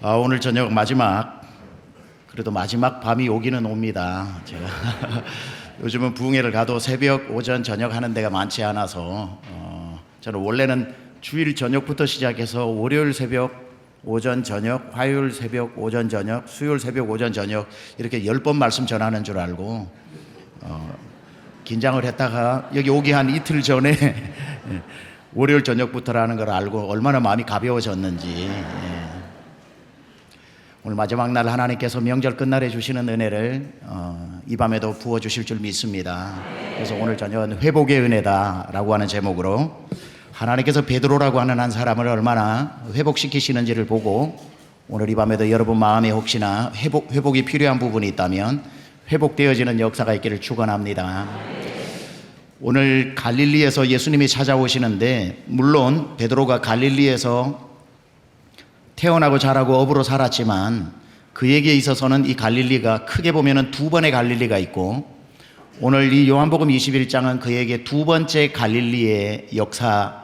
오늘 저녁 그래도 마지막 밤이 오기는 옵니다. 제가 요즘은 부흥회를 가도 새벽, 오전, 저녁 하는 데가 많지 않아서 저는 원래는 주일 저녁부터 시작해서 월요일 새벽, 오전, 저녁, 화요일 새벽, 오전, 저녁, 수요일 새벽, 오전, 저녁 이렇게 10번 말씀 전하는 줄 알고 긴장을 했다가 여기 오기 한 이틀 전에 월요일 저녁부터라는 걸 알고 얼마나 마음이 가벼워졌는지. 오늘 마지막 날 하나님께서 명절 끝날에 주시는 은혜를 이 밤에도 부어주실 줄 믿습니다. 그래서 오늘 저녁은 회복의 은혜다라고 하는 제목으로 하나님께서 베드로라고 하는 한 사람을 얼마나 회복시키시는지를 보고 오늘 이 밤에도 여러분 마음에 혹시나 회복이 필요한 부분이 있다면 회복되어지는 역사가 있기를 축원합니다. 오늘 갈릴리에서 예수님이 찾아오시는데, 물론 베드로가 갈릴리에서 태어나고 자라고 어부로 살았지만 그에게 있어서는 이 갈릴리가 크게 보면은 두 번의 갈릴리가 있고, 오늘 이 요한복음 21장은 그에게 두 번째 갈릴리의 역사,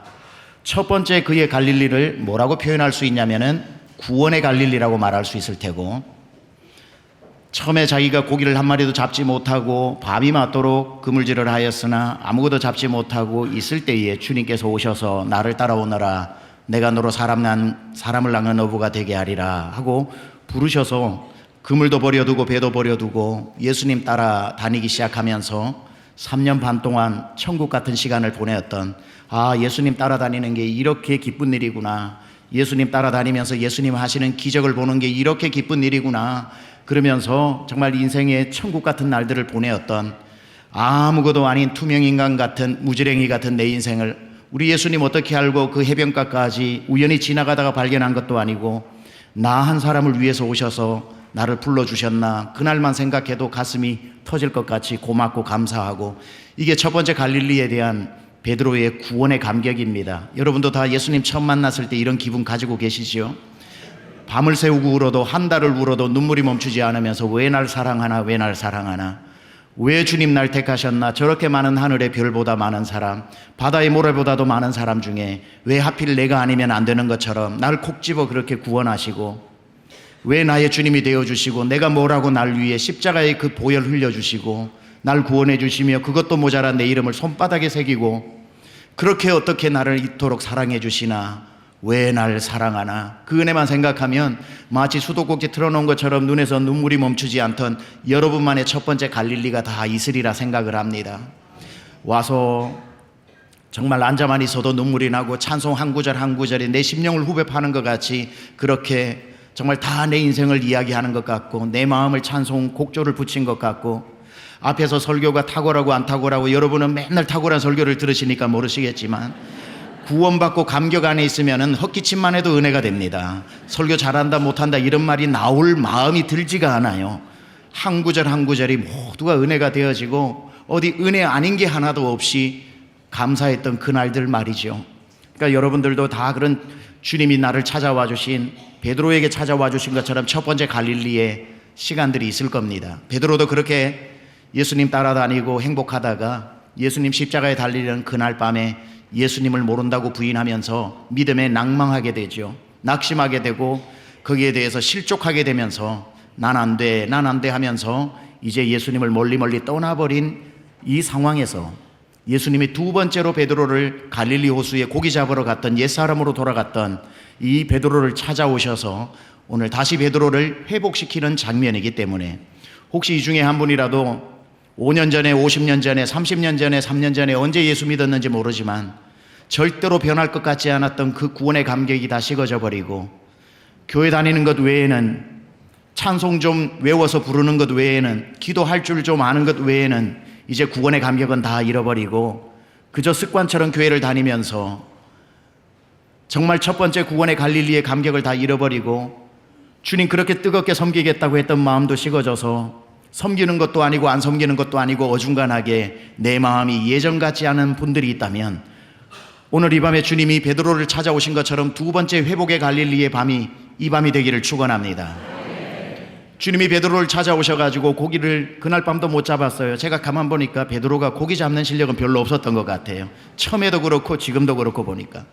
첫 번째 그의 갈릴리를 뭐라고 표현할 수 있냐면은 구원의 갈릴리라고 말할 수 있을 테고, 처음에 자기가 고기를 한 마리도 잡지 못하고 밤이 맞도록 그물질을 하였으나 아무것도 잡지 못하고 있을 때에 주님께서 오셔서 나를 따라오너라, 내가 너로 사람을 낳는 어부가 되게 하리라 하고 부르셔서 그물도 버려두고 배도 버려두고 예수님 따라 다니기 시작하면서 3년 반 동안 천국 같은 시간을 보내었던, 예수님 따라다니는 게 이렇게 기쁜 일이구나, 예수님 따라다니면서 예수님 하시는 기적을 보는 게 이렇게 기쁜 일이구나, 그러면서 정말 인생의 천국 같은 날들을 보내었던, 아무것도 아닌 투명인간 같은 무지랭이 같은 내 인생을 우리 예수님 어떻게 알고 그 해변가까지 우연히 지나가다가 발견한 것도 아니고 나 한 사람을 위해서 오셔서 나를 불러주셨나, 그날만 생각해도 가슴이 터질 것 같이 고맙고 감사하고, 이게 첫 번째 갈릴리에 대한 베드로의 구원의 감격입니다. 여러분도 다 예수님 처음 만났을 때 이런 기분 가지고 계시죠? 밤을 새우고 울어도 한 달을 울어도 눈물이 멈추지 않으면서 왜 날 사랑하나, 왜 날 사랑하나, 왜 주님 날 택하셨나, 저렇게 많은 하늘의 별보다 많은 사람, 바다의 모래보다도 많은 사람 중에 왜 하필 내가 아니면 안 되는 것처럼 날 콕 집어 그렇게 구원하시고, 왜 나의 주님이 되어주시고 내가 뭐라고 날 위해 십자가의 그 보혈 흘려주시고 날 구원해 주시며 그것도 모자란 내 이름을 손바닥에 새기고 그렇게 어떻게 나를 이토록 사랑해 주시나, 왜 날 사랑하나, 그 은혜만 생각하면 마치 수도꼭지 틀어놓은 것처럼 눈에서 눈물이 멈추지 않던 여러분만의 첫 번째 갈릴리가 다 있으리라 생각을 합니다. 와서 정말 앉아만 있어도 눈물이 나고 찬송 한 구절 한 구절이 내 심령을 후벼 파는 것 같이 그렇게 정말 다 내 인생을 이야기하는 것 같고, 내 마음을 찬송 곡조를 붙인 것 같고, 앞에서 설교가 탁월하고 안 탁월하고 여러분은 맨날 탁월한 설교를 들으시니까 모르시겠지만 구원받고 감격 안에 있으면은 헛기침만 해도 은혜가 됩니다. 설교 잘한다 못한다 이런 말이 나올 마음이 들지가 않아요. 한 구절 한 구절이 모두가 은혜가 되어지고 어디 은혜 아닌 게 하나도 없이 감사했던 그날들 말이죠. 그러니까 여러분들도 다 그런 주님이 나를 찾아와 주신, 베드로에게 찾아와 주신 것처럼 첫 번째 갈릴리의 시간들이 있을 겁니다. 베드로도 그렇게 예수님 따라다니고 행복하다가 예수님 십자가에 달리는 그날 밤에 예수님을 모른다고 부인하면서 믿음에 낭망하게 되죠. 낙심하게 되고 거기에 대해서 실족하게 되면서 난 안 돼, 난 안 돼 하면서 이제 예수님을 멀리 떠나버린 이 상황에서 예수님이 두 번째로 베드로를 갈릴리 호수에 고기 잡으러 갔던 옛사람으로 돌아갔던 이 베드로를 찾아오셔서 오늘 다시 베드로를 회복시키는 장면이기 때문에, 혹시 이 중에 한 분이라도 5년 전에, 50년 전에, 30년 전에, 3년 전에 언제 예수 믿었는지 모르지만 절대로 변할 것 같지 않았던 그 구원의 감격이 다 식어져 버리고, 교회 다니는 것 외에는, 찬송 좀 외워서 부르는 것 외에는, 기도할 줄 좀 아는 것 외에는 이제 구원의 감격은 다 잃어버리고 그저 습관처럼 교회를 다니면서 정말 첫 번째 구원의 갈릴리의 감격을 다 잃어버리고 주님 그렇게 뜨겁게 섬기겠다고 했던 마음도 식어져서 섬기는 것도 아니고 안 섬기는 것도 아니고 어중간하게 내 마음이 예전 같지 않은 분들이 있다면, 오늘 이 밤에 주님이 베드로를 찾아오신 것처럼 두 번째 회복의 갈릴리의 밤이 이 밤이 되기를 축원합니다. 주님이 베드로를 찾아오셔가지고 고기를 그날 밤도 못 잡았어요. 제가 가만 보니까 베드로가 고기 잡는 실력은 별로 없었던 것 같아요. 처음에도 그렇고 지금도 그렇고 보니까.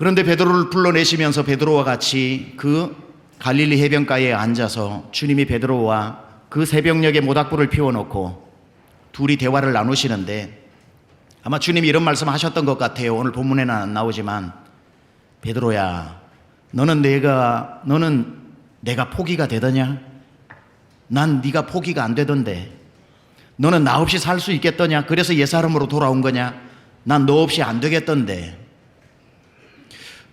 그런데 베드로를 불러내시면서 베드로와 같이 그 갈릴리 해변가에 앉아서 주님이 베드로와 그 새벽녘에 모닥불을 피워놓고 둘이 대화를 나누시는데, 아마 주님이 이런 말씀 하셨던 것 같아요. 오늘 본문에는 안 나오지만, 베드로야, 너는 내가 포기가 되더냐? 난 네가 포기가 안 되던데. 너는 나 없이 살 수 있겠더냐? 그래서 옛사람으로 돌아온 거냐? 난 너 없이 안 되겠던데.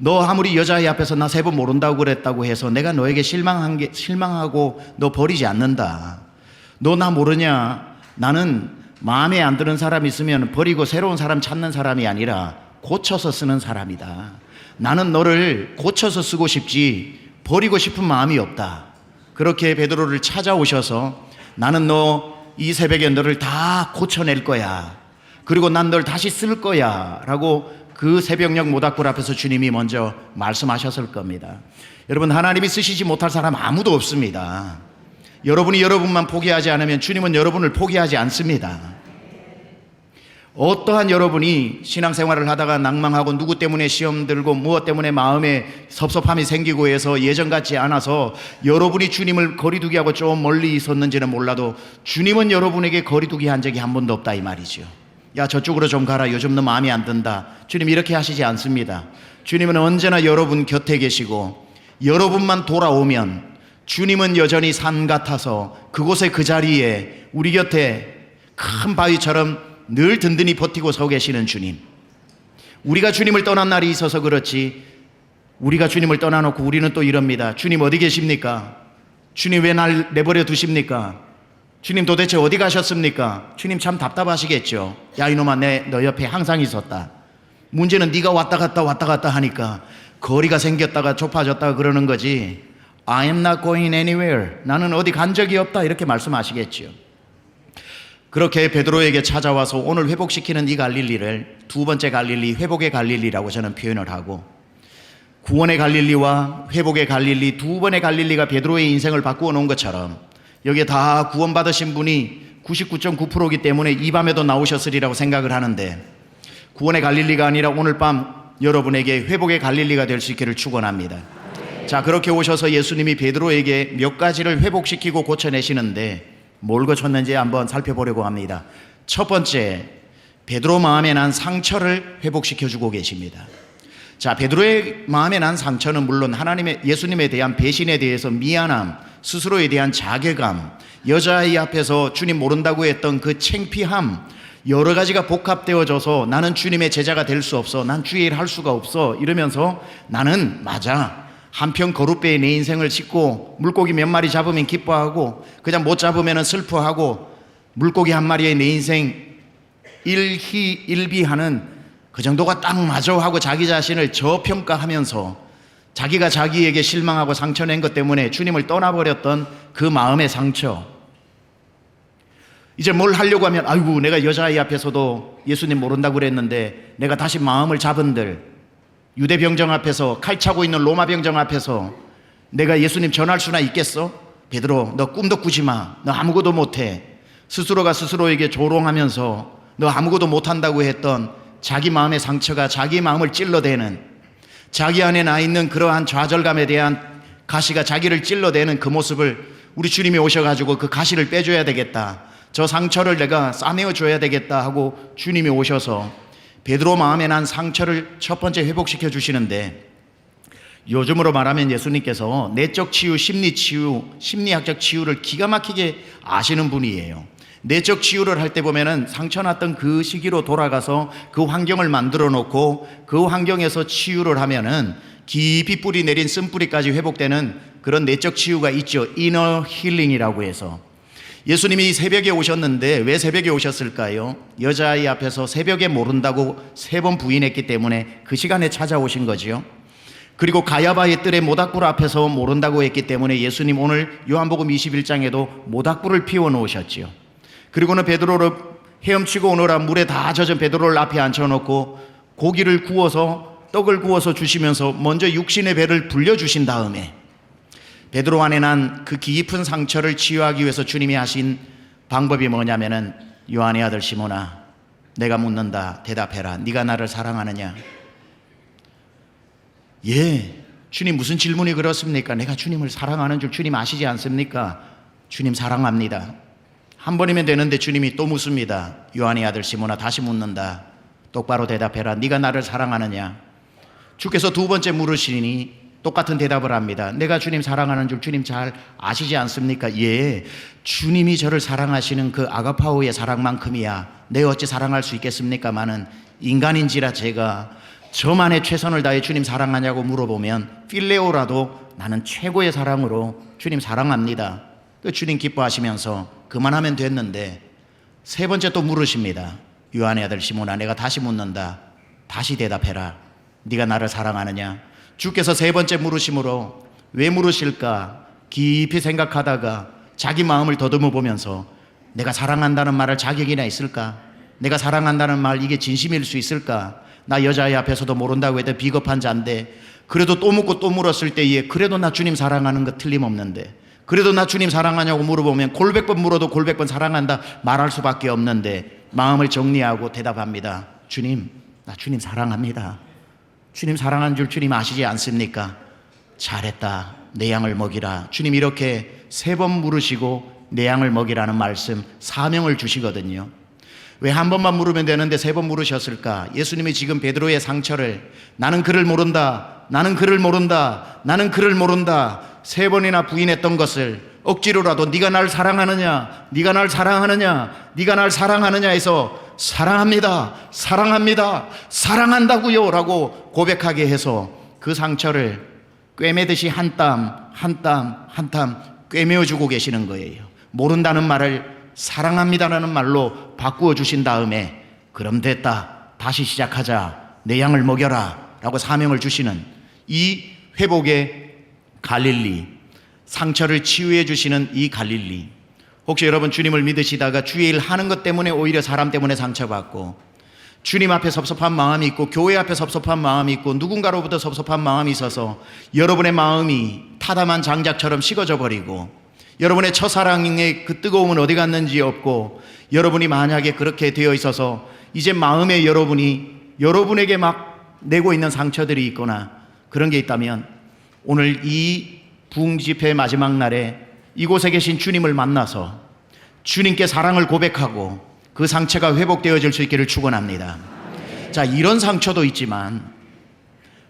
너 아무리 여자애 앞에서 나 세 번 모른다고 그랬다고 해서 내가 너에게 실망하고 너 버리지 않는다. 너 나 모르냐? 나는 마음에 안 드는 사람 있으면 버리고 새로운 사람 찾는 사람이 아니라 고쳐서 쓰는 사람이다. 나는 너를 고쳐서 쓰고 싶지 버리고 싶은 마음이 없다. 그렇게 베드로를 찾아오셔서 나는 너 이 새벽에 너를 다 고쳐낼 거야. 그리고 난 널 다시 쓸 거야 라고 그 새벽녘 모닥불 앞에서 주님이 먼저 말씀하셨을 겁니다. 여러분, 하나님이 쓰시지 못할 사람 아무도 없습니다. 여러분이 여러분만 포기하지 않으면 주님은 여러분을 포기하지 않습니다. 어떠한 여러분이 신앙생활을 하다가 낭망하고 누구 때문에 시험 들고 무엇 때문에 마음에 섭섭함이 생기고 해서 예전 같지 않아서 여러분이 주님을 거리두기 하고 좀 멀리 있었는지는 몰라도 주님은 여러분에게 거리두기 한 적이 한 번도 없다 이 말이죠. 야, 저쪽으로 좀 가라, 요즘 너 마음이 안 든다. 주님 이렇게 하시지 않습니다. 주님은 언제나 여러분 곁에 계시고, 여러분만 돌아오면 주님은 여전히 산 같아서 그곳에 그 자리에 우리 곁에 큰 바위처럼 늘 든든히 버티고 서 계시는 주님. 우리가 주님을 떠난 날이 있어서 그렇지, 우리가 주님을 떠나놓고 우리는 또 이럽니다. 주님 어디 계십니까? 주님 왜 날 내버려 두십니까? 주님 도대체 어디 가셨습니까? 주님 참 답답하시겠죠. 야, 이놈아, 너 옆에 항상 있었다. 문제는 네가 왔다 갔다 하니까 거리가 생겼다가 좁아졌다가 그러는 거지. I am not going anywhere. 나는 어디 간 적이 없다. 이렇게 말씀하시겠죠. 그렇게 베드로에게 찾아와서 오늘 회복시키는 이 갈릴리를 두 번째 갈릴리, 회복의 갈릴리라고 저는 표현을 하고, 구원의 갈릴리와 회복의 갈릴리, 두 번의 갈릴리가 베드로의 인생을 바꾸어 놓은 것처럼 여기에 다 구원받으신 분이 99.9%이기 때문에 이 밤에도 나오셨으리라고 생각을 하는데, 구원의 갈릴리가 아니라 오늘 밤 여러분에게 회복의 갈릴리가 될 수 있기를 축원합니다. 자, 그렇게 오셔서 예수님이 베드로에게 몇 가지를 회복시키고 고쳐내시는데 뭘 고쳤는지 한번 살펴보려고 합니다. 첫 번째, 베드로 마음에 난 상처를 회복시켜주고 계십니다. 자, 베드로의 마음에 난 상처는 물론 예수님에 대한 배신에 대해서 미안함, 스스로에 대한 자괴감, 여자아이 앞에서 주님 모른다고 했던 그 창피함, 여러 가지가 복합되어져서 나는 주님의 제자가 될 수 없어, 난 주의 일 할 수가 없어 이러면서 나는 맞아, 한편 거룻배에 내 인생을 싣고 물고기 몇 마리 잡으면 기뻐하고 그냥 못 잡으면 슬퍼하고 물고기 한 마리에 내 인생 일희일비하는 그 정도가 딱 맞아 하고 자기 자신을 저평가하면서 자기가 자기에게 실망하고 상처낸 것 때문에 주님을 떠나버렸던 그 마음의 상처, 이제 뭘 하려고 하면 아이고, 내가 여자아이 앞에서도 예수님 모른다고 그랬는데 내가 다시 마음을 잡은들, 유대 병정 앞에서, 칼 차고 있는 로마 병정 앞에서 내가 예수님 전할 수나 있겠어? 베드로, 너 꿈도 꾸지 마. 너 아무것도 못해. 스스로가 스스로에게 조롱하면서 너 아무것도 못한다고 했던 자기 마음의 상처가 자기 마음을 찔러대는, 자기 안에 나 있는 그러한 좌절감에 대한 가시가 자기를 찔러대는 그 모습을 우리 주님이 오셔가지고 그 가시를 빼줘야 되겠다, 저 상처를 내가 싸매어 줘야 되겠다 하고 주님이 오셔서 베드로 마음에 난 상처를 첫 번째 회복시켜 주시는데, 요즘으로 말하면 예수님께서 내적 치유, 심리 치유, 심리학적 치유를 기가 막히게 아시는 분이에요. 내적 치유를 할 때 보면은 상처 났던 그 시기로 돌아가서 그 환경을 만들어 놓고 그 환경에서 치유를 하면은 깊이 뿌리 내린 쓴뿌리까지 회복되는 그런 내적 치유가 있죠. 이너 힐링이라고 해서. 예수님이 새벽에 오셨는데 왜 새벽에 오셨을까요? 여자아이 앞에서 새벽에 모른다고 3번 부인했기 때문에 그 시간에 찾아오신 거지요. 그리고 가야바의 뜰에 모닥불 앞에서 모른다고 했기 때문에 예수님 오늘 요한복음 21장에도 모닥불을 피워 놓으셨지요. 그리고는 베드로를 헤엄치고 오너라 물에 다 젖은 베드로를 앞에 앉혀놓고 고기를 구워서, 떡을 구워서 주시면서 먼저 육신의 배를 불려주신 다음에 베드로 안에 난 그 깊은 상처를 치유하기 위해서 주님이 하신 방법이 뭐냐면은, 요한의 아들 시몬아, 내가 묻는다, 대답해라. 네가 나를 사랑하느냐? 예, 주님 무슨 질문이 그렇습니까? 내가 주님을 사랑하는 줄 주님 아시지 않습니까? 주님 사랑합니다. 한 번이면 되는데 주님이 또 묻습니다. 요한의 아들 시몬아, 다시 묻는다. 똑바로 대답해라. 네가 나를 사랑하느냐? 주께서 두 번째 물으시니 똑같은 대답을 합니다. 내가 주님 사랑하는 줄 주님 잘 아시지 않습니까? 예, 주님이 저를 사랑하시는 그 아가파오의 사랑만큼이야 내 어찌 사랑할 수 있겠습니까마는 인간인지라 제가 저만의 최선을 다해 주님 사랑하냐고 물어보면 필레오라도 나는 최고의 사랑으로 주님 사랑합니다. 그 주님 기뻐하시면서 그만하면 됐는데 세 번째 또 물으십니다. 요한의 아들 시몬아, 내가 다시 묻는다. 다시 대답해라. 네가 나를 사랑하느냐? 주께서 세 번째 물으심으로 왜 물으실까 깊이 생각하다가 자기 마음을 더듬어 보면서 내가 사랑한다는 말을 자격이나 있을까? 내가 사랑한다는 말 이게 진심일 수 있을까? 나 여자애 앞에서도 모른다고 해도 비겁한 자인데 그래도 또 묻고 또 물었을 때에 그래도 나 주님 사랑하는 거 틀림없는데 그래도 나 주님 사랑하냐고 물어보면 골백 번 물어도 골백 번 사랑한다 말할 수밖에 없는데 마음을 정리하고 대답합니다. 주님, 나 주님 사랑합니다. 주님 사랑한 줄 주님 아시지 않습니까? 잘했다. 내 양을 먹이라. 주님 이렇게 세 번 물으시고 내 양을 먹이라는 말씀, 사명을 주시거든요. 왜 한 번만 물으면 되는데 세 번 물으셨을까? 예수님이 지금 베드로의 상처를 나는 그를 모른다, 나는 그를 모른다, 나는 그를 모른다 세 번이나 부인했던 것을 억지로라도 네가 날 사랑하느냐, 네가 날 사랑하느냐, 네가 날 사랑하느냐 해서 사랑합니다, 사랑합니다, 사랑한다고요 라고 고백하게 해서 그 상처를 꿰매듯이 한 땀 한 땀 한 땀 꿰매어주고 계시는 거예요. 모른다는 말을 사랑합니다라는 말로 바꾸어 주신 다음에 그럼 됐다, 다시 시작하자, 내 양을 먹여라 라고 사명을 주시는 이 회복의 갈릴리, 상처를 치유해 주시는 이 갈릴리. 혹시 여러분 주님을 믿으시다가 주의 일 하는 것 때문에 오히려 사람 때문에 상처받고 주님 앞에 섭섭한 마음이 있고 교회 앞에 섭섭한 마음이 있고 누군가로부터 섭섭한 마음이 있어서 여러분의 마음이 타담한 장작처럼 식어져 버리고 여러분의 첫사랑의 그 뜨거움은 어디 갔는지 없고 여러분이 만약에 그렇게 되어 있어서 이제 마음에 여러분에게 막 내고 있는 상처들이 있거나 그런 게 있다면 오늘 이 부흥 집회 마지막 날에 이곳에 계신 주님을 만나서 주님께 사랑을 고백하고 그 상처가 회복되어질 수 있기를 축원합니다. 자, 이런 상처도 있지만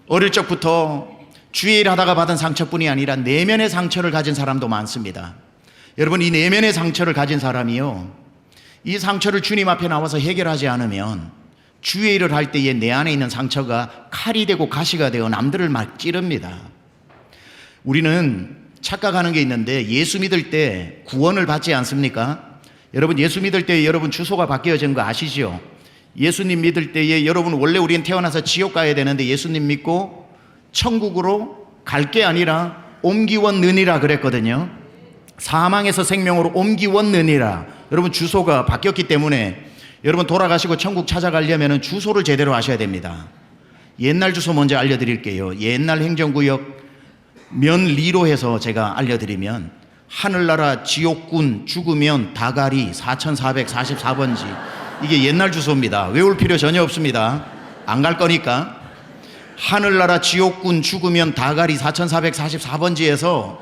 어릴 적부터 주의 일 하다가 받은 상처뿐이 아니라 내면의 상처를 가진 사람도 많습니다. 여러분, 이 내면의 상처를 가진 사람이요, 이 상처를 주님 앞에 나와서 해결하지 않으면 주의 일을 할 때에 내 안에 있는 상처가 칼이 되고 가시가 되어 남들을 막 찌릅니다. 우리는 착각하는 게 있는데 예수 믿을 때 구원을 받지 않습니까? 여러분, 예수 믿을 때 여러분 주소가 바뀌어진 거 아시죠? 예수님 믿을 때에 여러분 원래 우리는 태어나서 지옥 가야 되는데 예수님 믿고 천국으로 갈 게 아니라 옮기웠느니라 그랬거든요. 사망에서 생명으로 옮기웠느니라. 여러분 주소가 바뀌었기 때문에 여러분 돌아가시고 천국 찾아가려면 주소를 제대로 아셔야 됩니다. 옛날 주소 먼저 알려드릴게요. 옛날 행정구역 면리로 해서 제가 알려드리면 하늘나라 지옥군 죽으면 다가리 4444번지, 이게 옛날 주소입니다. 외울 필요 전혀 없습니다. 안 갈 거니까. 하늘나라 지옥군 죽으면 다가리 4444번지에서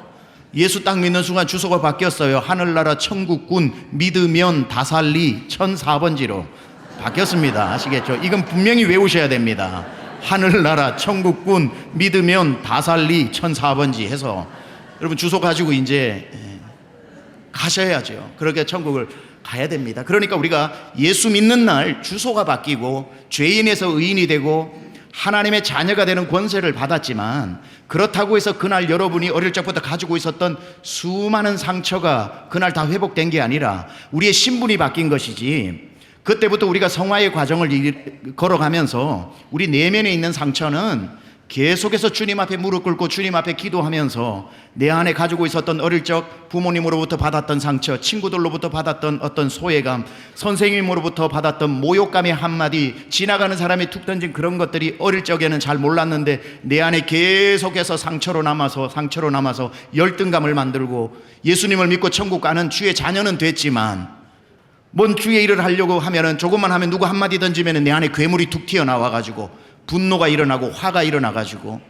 예수 딱 믿는 순간 주소가 바뀌었어요. 하늘나라 천국군 믿으면 다살리 1004번지로 바뀌었습니다. 아시겠죠? 이건 분명히 외우셔야 됩니다. 하늘나라 천국군 믿으면 다살리 1004번지 해서 여러분 주소 가지고 이제 가셔야죠. 그렇게 천국을 가야 됩니다. 그러니까 우리가 예수 믿는 날 주소가 바뀌고 죄인에서 의인이 되고 하나님의 자녀가 되는 권세를 받았지만 그렇다고 해서 그날 여러분이 어릴 적부터 가지고 있었던 수많은 상처가 그날 다 회복된 게 아니라 우리의 신분이 바뀐 것이지, 그때부터 우리가 성화의 과정을 걸어가면서 우리 내면에 있는 상처는 계속해서 주님 앞에 무릎 꿇고 주님 앞에 기도하면서 내 안에 가지고 있었던 어릴 적 부모님으로부터 받았던 상처, 친구들로부터 받았던 어떤 소외감, 선생님으로부터 받았던 모욕감의 한마디, 지나가는 사람이 툭 던진 그런 것들이 어릴 적에는 잘 몰랐는데 내 안에 계속해서 상처로 남아서 열등감을 만들고 예수님을 믿고 천국 가는 주의 자녀는 됐지만 뭔 주의 일을 하려고 하면은 조금만 하면 누구 한마디 던지면은 내 안에 괴물이 툭 튀어나와가지고 분노가 일어나고 화가 일어나가지고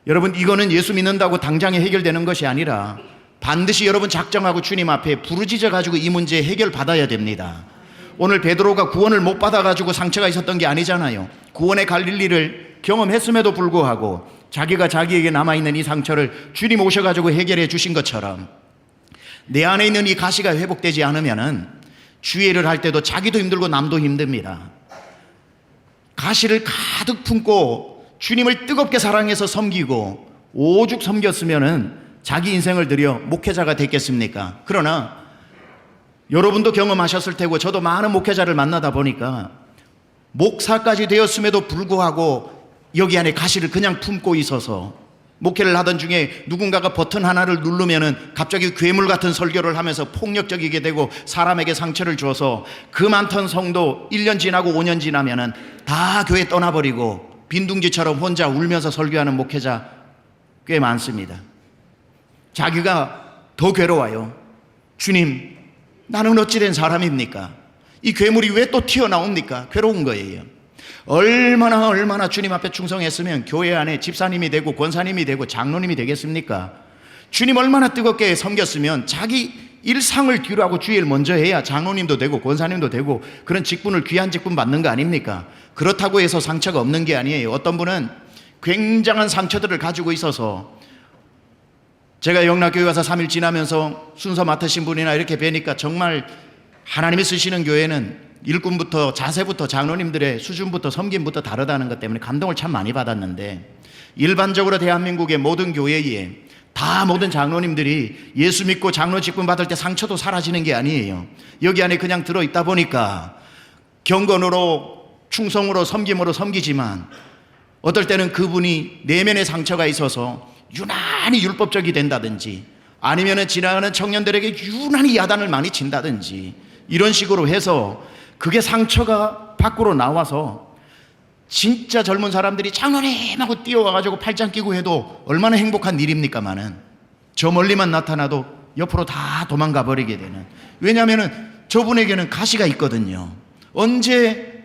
여러분, 이거는 예수 믿는다고 당장에 해결되는 것이 아니라 반드시 여러분 작정하고 주님 앞에 부르짖어 가지고 이 문제 해결받아야 됩니다. 오늘 베드로가 구원을 못 받아 가지고 상처가 있었던 게 아니잖아요. 구원의 갈릴리를 경험했음에도 불구하고 자기가 자기에게 남아있는 이 상처를 주님 오셔가지고 해결해 주신 것처럼 내 안에 있는 이 가시가 회복되지 않으면은 주의를 할 때도 자기도 힘들고 남도 힘듭니다. 가시를 가득 품고 주님을 뜨겁게 사랑해서 섬기고 오죽 섬겼으면은 자기 인생을 들여 목회자가 됐겠습니까? 그러나 여러분도 경험하셨을 테고 저도 많은 목회자를 만나다 보니까 목사까지 되었음에도 불구하고 여기 안에 가시를 그냥 품고 있어서 목회를 하던 중에 누군가가 버튼 하나를 누르면은 갑자기 괴물 같은 설교를 하면서 폭력적이게 되고 사람에게 상처를 줘서 그 많던 성도 1년 지나고 5년 지나면은 다 교회 떠나버리고 빈둥지처럼 혼자 울면서 설교하는 목회자 꽤 많습니다. 자기가 더 괴로워요. 주님, 나는 어찌 된 사람입니까? 이 괴물이 왜 또 튀어나옵니까? 괴로운 거예요. 얼마나 주님 앞에 충성했으면 교회 안에 집사님이 되고 권사님이 되고 장로님이 되겠습니까? 주님 얼마나 뜨겁게 섬겼으면 자기 일상을 뒤로 하고 주일 먼저 해야 장로님도 되고 권사님도 되고 그런 직분을 귀한 직분 받는 거 아닙니까? 그렇다고 해서 상처가 없는 게 아니에요. 어떤 분은 굉장한 상처들을 가지고 있어서 제가 영락교회 와서 3일 지나면서 순서 맡으신 분이나 이렇게 뵈니까 정말 하나님이 쓰시는 교회는 일꾼부터 자세부터 장로님들의 수준부터 섬김부터 다르다는 것 때문에 감동을 참 많이 받았는데, 일반적으로 대한민국의 모든 교회에 다 모든 장로님들이 예수 믿고 장로 직분 받을 때 상처도 사라지는 게 아니에요. 여기 안에 그냥 들어있다 보니까 경건으로 충성으로 섬김으로 섬기지만 어떨 때는 그분이 내면의 상처가 있어서 유난히 율법적이 된다든지 아니면 지나가는 청년들에게 유난히 야단을 많이 친다든지 이런 식으로 해서 그게 상처가 밖으로 나와서 진짜 젊은 사람들이 장로님하고 뛰어와가지고 팔짱 끼고 해도 얼마나 행복한 일입니까마는 저 멀리만 나타나도 옆으로 다 도망가 버리게 되는, 왜냐하면 저분에게는 가시가 있거든요. 언제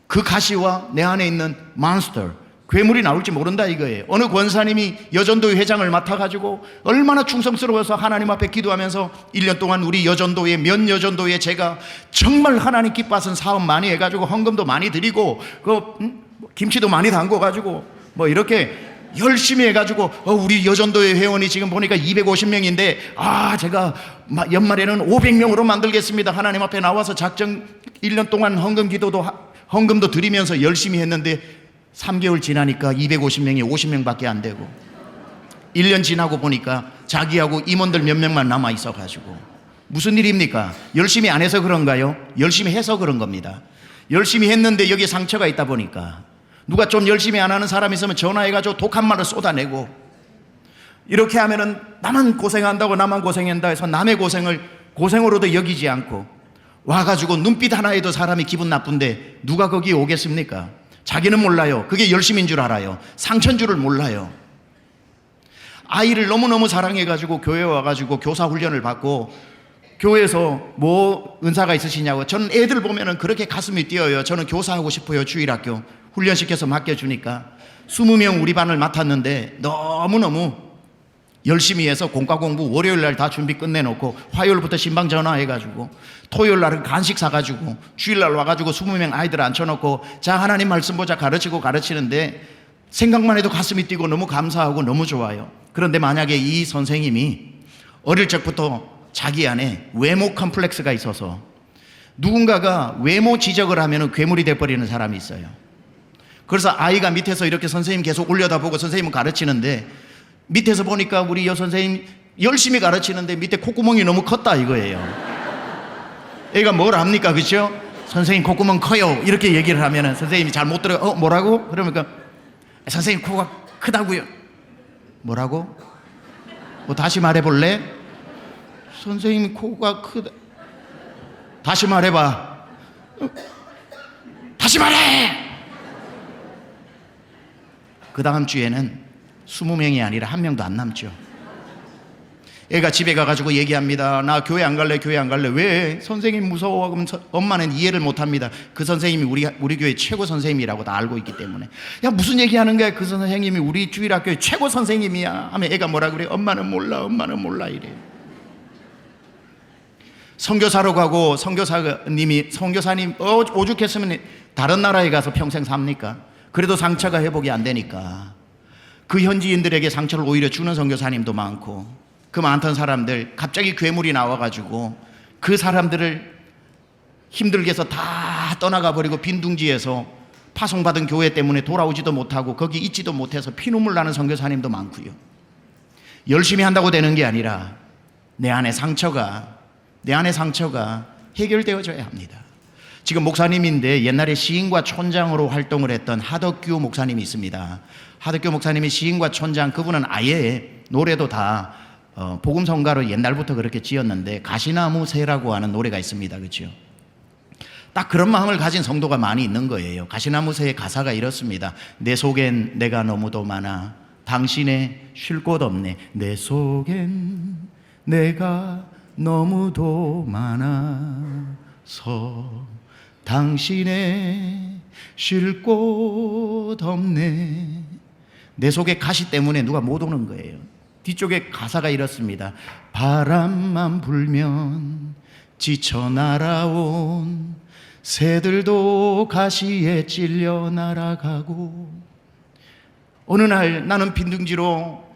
그 가시와 내 안에 있는 몬스터 괴물이 나올지 모른다 이거예요. 어느 권사님이 여전도회 회장을 맡아가지고 얼마나 충성스러워서 하나님 앞에 기도하면서 1년 동안 우리 여전도회 면 여전도회 제가 정말 하나님 기뻐하신 사업 많이 해가지고 헌금도 많이 드리고 김치도 많이 담궈가지고 뭐 이렇게 열심히 해가지고 우리 여전도회 회원이 지금 보니까 250명인데 제가 연말에는 500명으로 만들겠습니다. 하나님 앞에 나와서 작정 1년 동안 헌금도 드리면서 열심히 했는데 3개월 지나니까 250명이 50명밖에 안 되고 1년 지나고 보니까 자기하고 임원들 몇 명만 남아 있어가지고 무슨 일입니까? 열심히 안 해서 그런가요? 열심히 해서 그런 겁니다. 열심히 했는데 여기 상처가 있다 보니까 누가 좀 열심히 안 하는 사람이 있으면 전화해가지고 독한 말을 쏟아내고 이렇게 하면은 나만 고생한다고 나만 고생한다 해서 남의 고생을 고생으로도 여기지 않고 와가지고 눈빛 하나에도 사람이 기분 나쁜데 누가 거기 오겠습니까? 자기는 몰라요. 그게 열심인 줄 알아요. 상처인 줄을 몰라요. 아이를 너무너무 사랑해가지고 교회에 와가지고 교사 훈련을 받고 교회에서 뭐 은사가 있으시냐고, 저는 애들 보면은 그렇게 가슴이 뛰어요. 저는 교사하고 싶어요. 주일학교 훈련시켜서 맡겨주니까 20명 우리 반을 맡았는데 너무너무 열심히 해서 공과 공부 월요일 날 다 준비 끝내놓고 화요일부터 신방 전화해가지고 토요일 날은 간식 사가지고 주일 날 와가지고 20명 아이들 앉혀놓고 자 하나님 말씀 보자 가르치는데 생각만 해도 가슴이 뛰고 너무 감사하고 너무 좋아요. 그런데 만약에 이 선생님이 어릴 적부터 자기 안에 외모 컴플렉스가 있어서 누군가가 외모 지적을 하면 괴물이 돼버리는 사람이 있어요. 그래서 아이가 밑에서 이렇게 선생님 계속 올려다보고 선생님은 가르치는데 밑에서 보니까 우리 여선생님 열심히 가르치는데 밑에 콧구멍이 너무 컸다 이거예요. 애가 뭘 합니까? 그렇죠? 선생님 콧구멍 커요 이렇게 얘기를 하면 선생님이 잘 못 들어요. 뭐라고? 그러니까 선생님 코가 크다고요. 뭐라고? 뭐 다시 말해볼래? 선생님 코가 크다. 다시 말해봐. 다시 말해. 그 다음 주에는 20명이 아니라 1명도 안 남죠. 애가 집에 가가지고 얘기합니다. 나 교회 안 갈래, 교회 안 갈래. 왜? 선생님 무서워. 그럼 엄마는 이해를 못 합니다. 그 선생님이 우리 교회 최고 선생님이라고 다 알고 있기 때문에. 야, 무슨 얘기하는 거야? 그 선생님이 우리 주일학교의 최고 선생님이야. 하면 애가 뭐라 그래? 엄마는 몰라, 엄마는 몰라 이래. 선교사로 가고 선교사님 오죽했으면 다른 나라에 가서 평생 삽니까? 그래도 상처가 회복이 안 되니까 그 현지인들에게 상처를 오히려 주는 선교사님도 많고, 그 많던 사람들 갑자기 괴물이 나와가지고 그 사람들을 힘들게 해서 다 떠나가 버리고 빈둥지에서 파송받은 교회 때문에 돌아오지도 못하고 거기 있지도 못해서 피눈물 나는 선교사님도 많고요. 열심히 한다고 되는 게 아니라 내 안의 상처가 해결되어져야 합니다. 지금 목사님인데 옛날에 시인과 촌장으로 활동을 했던 하덕규 목사님이 있습니다. 하덕규 목사님이 시인과 촌장, 그분은 아예 노래도 다 복음성가로 옛날부터 그렇게 지었는데 가시나무 새라고 하는 노래가 있습니다. 그렇죠? 딱 그런 마음을 가진 성도가 많이 있는 거예요. 가시나무 새의 가사가 이렇습니다. 내 속엔 내가 너무도 많아 당신의 쉴 곳 없네. 내 속엔 내가 너무도 많아서 당신의 쉴 곳 없네. 내 속에 가시 때문에 누가 못 오는 거예요. 뒤쪽에 가사가 이렇습니다. 바람만 불면 지쳐 날아온 새들도 가시에 찔려 날아가고. 어느 날 나는 빈둥지로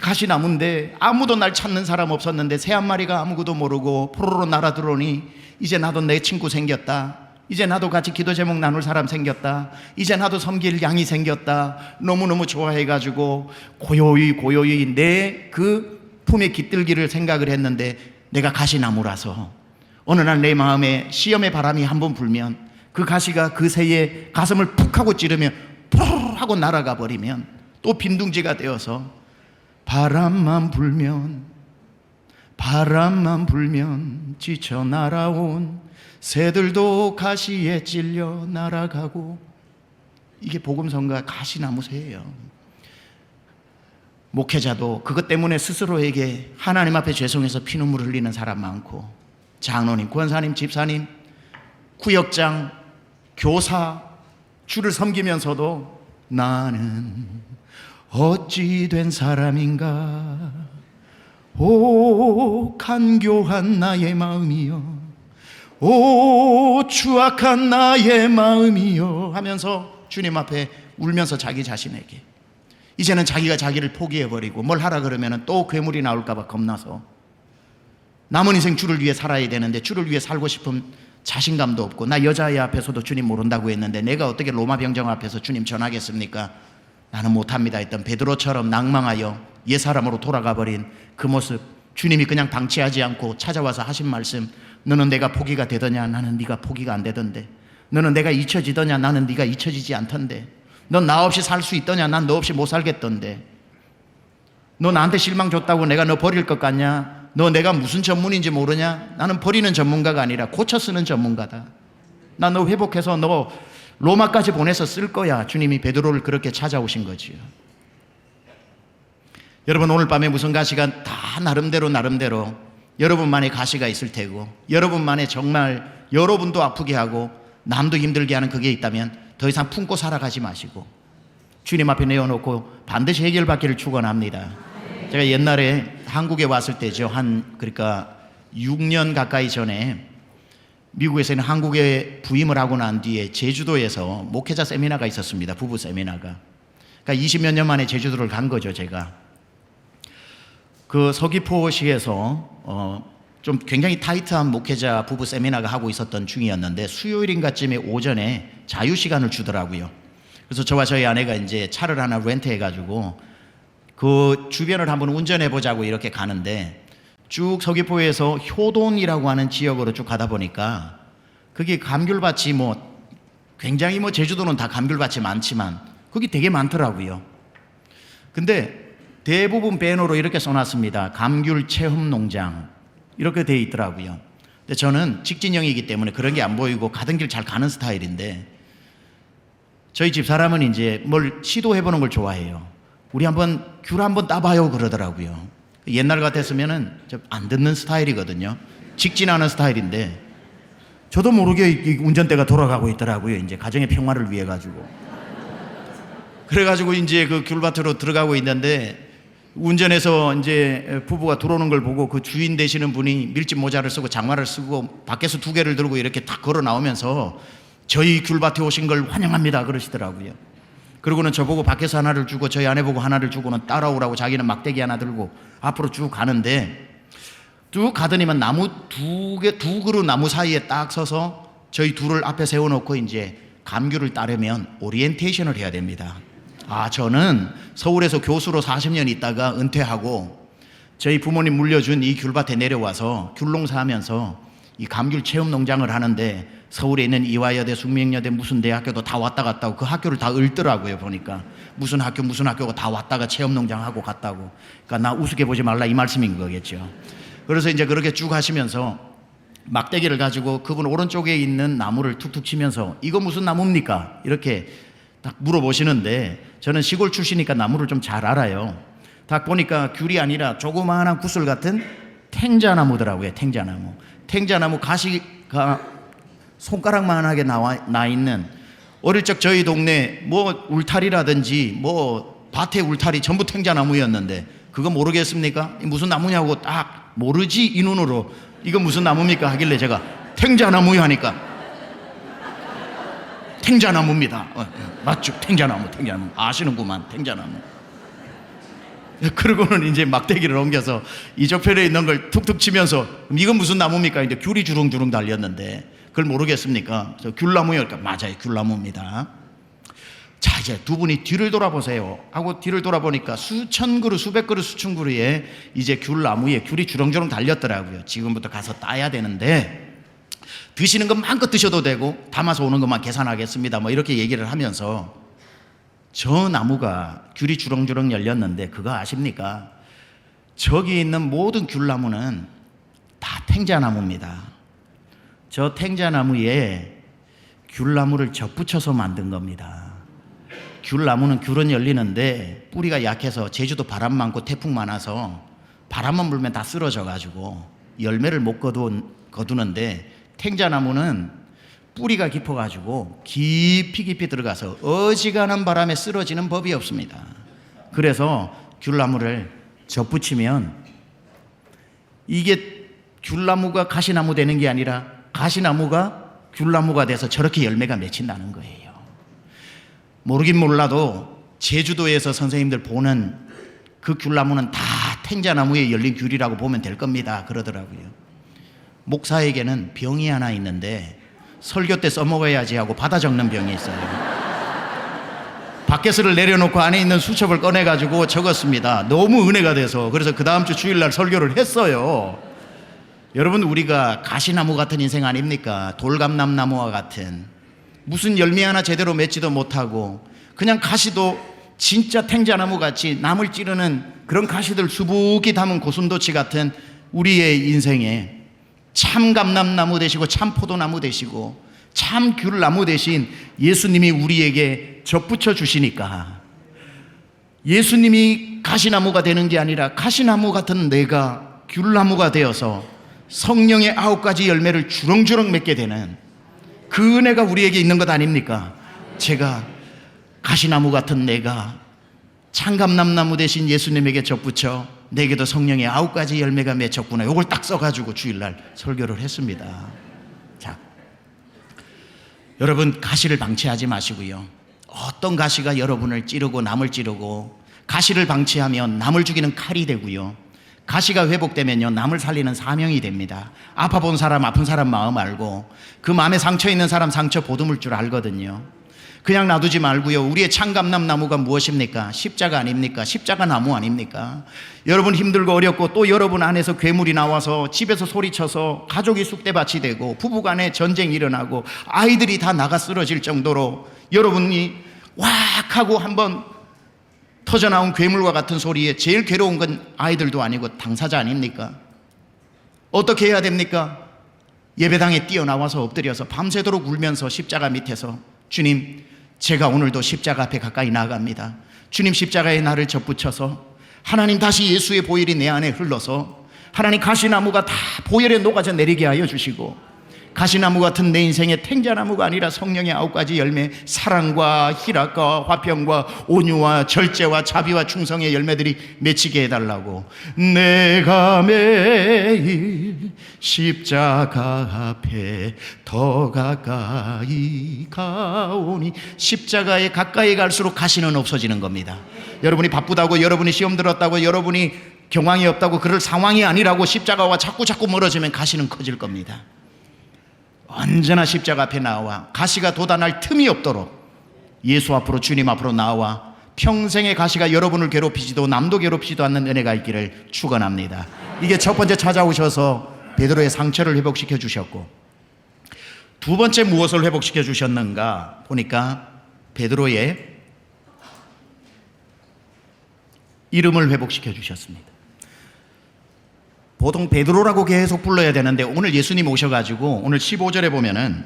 가시나무인데 아무도 날 찾는 사람 없었는데 새 한 마리가 아무것도 모르고 포로로 날아들어오니 이제 나도 내 친구 생겼다. 이제 나도 같이 기도 제목 나눌 사람 생겼다. 이제 나도 섬길 양이 생겼다. 너무너무 좋아해가지고 고요히 내 그 품에 깃들기를 생각을 했는데, 내가 가시나무라서 어느 날 내 마음에 시험의 바람이 한번 불면 그 가시가 그 새의 가슴을 푹 하고 찌르면 푸르르 하고 날아가 버리면 또 빈둥지가 되어서 바람만 불면 지쳐 날아온 새들도 가시에 찔려 날아가고. 이게 복음성가 가시나무 새예요. 목회자도 그것 때문에 스스로에게 하나님 앞에 죄송해서 피눈물 흘리는 사람 많고, 장로님, 권사님, 집사님, 구역장, 교사, 주를 섬기면서도 나는 어찌 된 사람인가, 오 간교한 나의 마음이여, 오 추악한 나의 마음이여 하면서 주님 앞에 울면서 자기 자신에게 이제는 자기가 자기를 포기해버리고 뭘 하라 그러면 또 괴물이 나올까 봐 겁나서 남은 인생 주를 위해 살아야 되는데 주를 위해 살고 싶은 자신감도 없고, 나 여자애 앞에서도 주님 모른다고 했는데 내가 어떻게 로마 병정 앞에서 주님 전하겠습니까? 나는 못합니다 했던 베드로처럼 낭망하여 옛사람으로 돌아가 버린 그 모습, 주님이 그냥 방치하지 않고 찾아와서 하신 말씀, 너는 내가 포기가 되더냐? 나는 네가 포기가 안 되던데. 너는 내가 잊혀지더냐? 나는 네가 잊혀지지 않던데. 넌 나 없이 살 수 있더냐? 난 너 없이 못 살겠던데. 너 나한테 실망 줬다고 내가 너 버릴 것 같냐? 너 내가 무슨 전문인지 모르냐? 나는 버리는 전문가가 아니라 고쳐 쓰는 전문가다. 나 너 회복해서 너 로마까지 보내서 쓸 거야. 주님이 베드로를 그렇게 찾아오신 거지요. 여러분, 오늘 밤에 무슨 가시가 다 나름대로 여러분만의 가시가 있을 테고, 여러분만의 정말 여러분도 아프게 하고 남도 힘들게 하는 그게 있다면 더 이상 품고 살아가지 마시고 주님 앞에 내어놓고 반드시 해결받기를 축원합니다. 제가 옛날에 한국에 왔을 때죠. 그러니까 6년 가까이 전에 미국에서는 한국에 부임을 하고 난 뒤에 제주도에서 목회자 세미나가 있었습니다. 부부 세미나가. 그러니까 20몇 년 만에 제주도를 간 거죠, 제가. 그 서귀포시에서 좀 굉장히 타이트한 목회자 부부 세미나가 하고 있었던 중이었는데 수요일인가쯤에 오전에 자유시간을 주더라고요. 그래서 저와 저희 아내가 이제 차를 하나 렌트해가지고 그 주변을 한번 운전해보자고 이렇게 가는데, 쭉 서귀포에서 효돈이라고 하는 지역으로 쭉 가다 보니까 그게 감귤밭이 굉장히 제주도는 다 감귤밭이 많지만 거기 되게 많더라고요. 근데 대부분 배너로 이렇게 써놨습니다. 감귤 체험 농장 이렇게 돼 있더라고요. 근데 저는 직진형이기 때문에 그런 게 안 보이고 가던 길 잘 가는 스타일인데, 저희 집 사람은 이제 뭘 시도해보는 걸 좋아해요. 우리 귤 한번 따봐요 그러더라고요. 옛날 같았으면은 좀 안 듣는 스타일이거든요. 직진하는 스타일인데 저도 모르게 이 운전대가 돌아가고 있더라고요. 이제 가정의 평화를 위해 가지고. 그래가지고 이제 그 귤밭으로 들어가고 있는데 운전해서 이제 부부가 들어오는 걸 보고 그 주인 되시는 분이 밀짚 모자를 쓰고 장화를 쓰고 밖에서 2개를 들고 이렇게 탁 걸어 나오면서 저희 귤밭에 오신 걸 환영합니다 그러시더라고요. 그러고는 저보고 밖에서 하나를 주고 저희 아내 보고 하나를 주고는 따라오라고 자기는 막대기 하나 들고 앞으로 쭉 가는데 쭉 가더니만 나무 두 그루 나무 사이에 딱 서서 저희 둘을 앞에 세워놓고 이제 감귤을 따르면 오리엔테이션을 해야 됩니다. 저는 서울에서 교수로 40년 있다가 은퇴하고 저희 부모님 물려준 이 귤밭에 내려와서 귤농사하면서 이 감귤 체험 농장을 하는데 서울에 있는 이화여대, 숙명여대 무슨 대학교도 다 왔다 갔다 하고 그 학교를 다 읊더라고요. 보니까 무슨 학교가 다 왔다가 체험 농장하고 갔다고. 그러니까 나 우습게 보지 말라 이 말씀인 거겠죠. 그래서 이제 그렇게 쭉 하시면서 막대기를 가지고 그분 오른쪽에 있는 나무를 툭툭 치면서 이거 무슨 나무입니까? 이렇게 딱 물어보시는데 저는 시골 출신이니까 나무를 좀 잘 알아요. 딱 보니까 귤이 아니라 조그마한 구슬 같은 탱자나무더라고요. 탱자나무 가시가 손가락만하게 나 있는 어릴 적 저희 동네 뭐 울타리라든지 뭐 밭에 울타리 전부 탱자나무였는데 그거 모르겠습니까? 무슨 나무냐고 딱 모르지 이 눈으로 이거 무슨 나무입니까 하길래 제가 탱자나무요 하니까 탱자나무입니다. 맞죠? 탱자나무 아시는구만. 탱자나무. 그러고는 이제 막대기를 옮겨서 이쪽 편에 있는 걸 툭툭 치면서 이건 무슨 나무입니까? 이제 귤이 주렁주렁 달렸는데 그걸 모르겠습니까? 귤나무요. 그러니까 맞아요. 귤나무입니다. 자, 이제 두 분이 뒤를 돌아보세요 하고 뒤를 돌아보니까 수천 그루, 수백 그루, 수천 그루에 이제 귤나무에 귤이 주렁주렁 달렸더라고요. 지금부터 가서 따야 되는데 드시는 것 마음껏 드셔도 되고 담아서 오는 것만 계산하겠습니다. 뭐 이렇게 얘기를 하면서 저 나무가 귤이 주렁주렁 열렸는데 그거 아십니까? 저기 있는 모든 귤나무는 다 탱자나무입니다. 저 탱자나무에 귤나무를 접붙여서 만든 겁니다. 귤나무는 귤은 열리는데 뿌리가 약해서 제주도 바람 많고 태풍 많아서 바람만 불면 다 쓰러져 가지고 열매를 못 거두는데 탱자나무는 뿌리가 깊어가지고 깊이 들어가서 어지간한 바람에 쓰러지는 법이 없습니다. 그래서 귤나무를 접붙이면 이게 귤나무가 가시나무 되는 게 아니라 가시나무가 귤나무가 돼서 저렇게 열매가 맺힌다는 거예요. 모르긴 몰라도 제주도에서 선생님들 보는 그 귤나무는 다 탱자나무에 열린 귤이라고 보면 될 겁니다. 그러더라고요. 목사에게는 병이 하나 있는데 설교 때 써먹어야지 하고 받아 적는 병이 있어요. 밖에서를 내려놓고 안에 있는 수첩을 꺼내가지고 적었습니다. 너무 은혜가 돼서. 그래서 그 다음 주 주일날 설교를 했어요. 여러분, 우리가 가시나무 같은 인생 아닙니까? 돌감남나무와 같은, 무슨 열매 하나 제대로 맺지도 못하고 그냥 가시도 진짜 탱자나무 같이 남을 찌르는 그런 가시들 수북이 담은 고슴도치 같은 우리의 인생에 참 감람나무 되시고 참 포도나무 되시고 참 귤나무 대신 예수님이 우리에게 접붙여 주시니까 예수님이 가시나무가 되는 게 아니라 가시나무 같은 내가 귤나무가 되어서 성령의 9가지 열매를 주렁주렁 맺게 되는 그 은혜가 우리에게 있는 것 아닙니까? 제가 가시나무 같은 내가 참감람나무 대신 예수님에게 접붙여 내게도 성령의 9가지 열매가 맺혔구나. 이걸 딱 써가지고 주일날 설교를 했습니다. 자, 여러분, 가시를 방치하지 마시고요. 어떤 가시가 여러분을 찌르고 남을 찌르고, 가시를 방치하면 남을 죽이는 칼이 되고요. 가시가 회복되면요, 남을 살리는 사명이 됩니다. 아파 본 사람 아픈 사람 마음 알고 그 마음에 상처 있는 사람 상처 보듬을 줄 알거든요. 그냥 놔두지 말고요. 우리의 참감람나무가 무엇입니까? 십자가 아닙니까? 십자가 나무 아닙니까? 여러분 힘들고 어렵고 또 여러분 안에서 괴물이 나와서 집에서 소리쳐서 가족이 쑥대밭이 되고 부부간에 전쟁이 일어나고 아이들이 다 나가 쓰러질 정도로 여러분이 왁 하고 한번 터져나온 괴물과 같은 소리에 제일 괴로운 건 아이들도 아니고 당사자 아닙니까? 어떻게 해야 됩니까? 예배당에 뛰어나와서 엎드려서 밤새도록 울면서 십자가 밑에서, 주님, 제가 오늘도 십자가 앞에 가까이 나아갑니다. 주님, 십자가에 나를 접붙여서 하나님 다시 예수의 보혈이 내 안에 흘러서 하나님 가시나무가 다 보혈에 녹아져 내리게 하여 주시고, 가시나무 같은 내 인생의 탱자나무가 아니라 성령의 9가지 열매, 사랑과 희락과 화평과 온유와 절제와 자비와 충성의 열매들이 맺히게 해달라고. 내가 매일 십자가 앞에 더 가까이 가오니. 십자가에 가까이 갈수록 가시는 없어지는 겁니다. 여러분이 바쁘다고, 여러분이 시험 들었다고, 여러분이 경황이 없다고 그럴 상황이 아니라고 십자가와 자꾸 멀어지면 가시는 커질 겁니다. 언제나 십자가 앞에 나와 가시가 돋아날 틈이 없도록 예수 앞으로, 주님 앞으로 나와 평생의 가시가 여러분을 괴롭히지도 남도 괴롭히지도 않는 은혜가 있기를 축원합니다. 이게 첫 번째 찾아오셔서 베드로의 상처를 회복시켜 주셨고, 두 번째 무엇을 회복시켜 주셨는가 보니까 베드로의 이름을 회복시켜 주셨습니다. 보통 베드로라고 계속 불러야 되는데 오늘 예수님 오셔가지고 오늘 15절에 보면은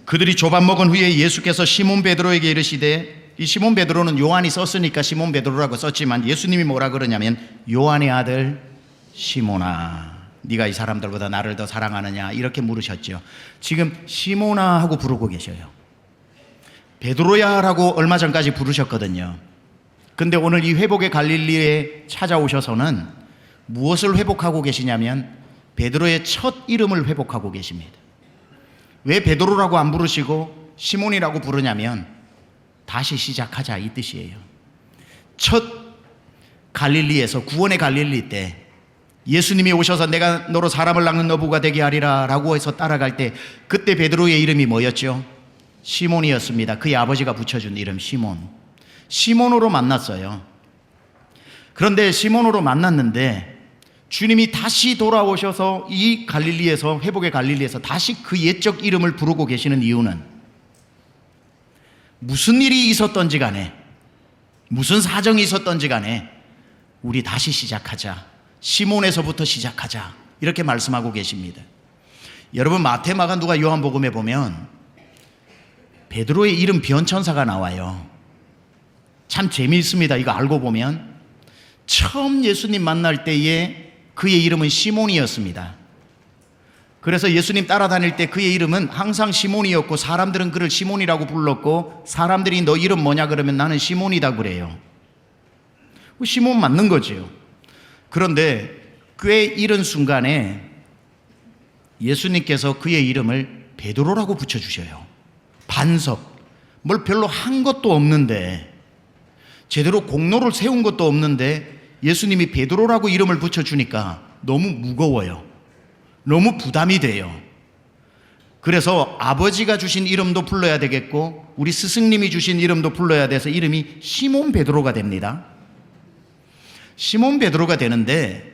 그들이 조밥 먹은 후에 예수께서 시몬 베드로에게 이르시되, 이 시몬 베드로는 요한이 썼으니까 시몬 베드로라고 썼지만 예수님이 뭐라 그러냐면, 요한의 아들 시몬아, 네가 이 사람들보다 나를 더 사랑하느냐, 이렇게 물으셨죠. 지금 시몬아 하고 부르고 계셔요. 베드로야 라고 얼마 전까지 부르셨거든요. 근데 오늘 이 회복의 갈릴리에 찾아오셔서는 무엇을 회복하고 계시냐면 베드로의 첫 이름을 회복하고 계십니다. 왜 베드로라고 안 부르시고 시몬이라고 부르냐면 다시 시작하자, 이 뜻이에요. 첫 갈릴리에서, 구원의 갈릴리 때 예수님이 오셔서 내가 너로 사람을 낚는 어부가 되게 하리라 라고 해서 따라갈 때 그때 베드로의 이름이 뭐였죠? 시몬이었습니다. 그의 아버지가 붙여준 이름 시몬. 시몬으로 만났어요. 그런데 시몬으로 만났는데 주님이 다시 돌아오셔서 이 갈릴리에서, 회복의 갈릴리에서 다시 그 옛적 이름을 부르고 계시는 이유는 무슨 일이 있었던지 간에, 무슨 사정이 있었던지 간에 우리 다시 시작하자, 시몬에서부터 시작하자, 이렇게 말씀하고 계십니다. 여러분, 마태, 마가, 누가, 요한복음에 보면 베드로의 이름 변천사가 나와요. 참 재미있습니다. 이거 알고 보면 처음 예수님 만날 때에 그의 이름은 시몬이었습니다. 그래서 예수님 따라다닐 때 그의 이름은 항상 시몬이었고 사람들은 그를 시몬이라고 불렀고, 사람들이 너 이름 뭐냐 그러면 나는 시몬이다 그래요. 시몬 맞는 거죠. 그런데 꽤 이른 순간에 예수님께서 그의 이름을 베드로라고 붙여주셔요. 반석, 뭘 별로 한 것도 없는데, 제대로 공로를 세운 것도 없는데 예수님이 베드로라고 이름을 붙여주니까 너무 무거워요. 너무 부담이 돼요. 그래서 아버지가 주신 이름도 불러야 되겠고 우리 스승님이 주신 이름도 불러야 돼서 이름이 시몬 베드로가 됩니다. 시몬 베드로가 되는데,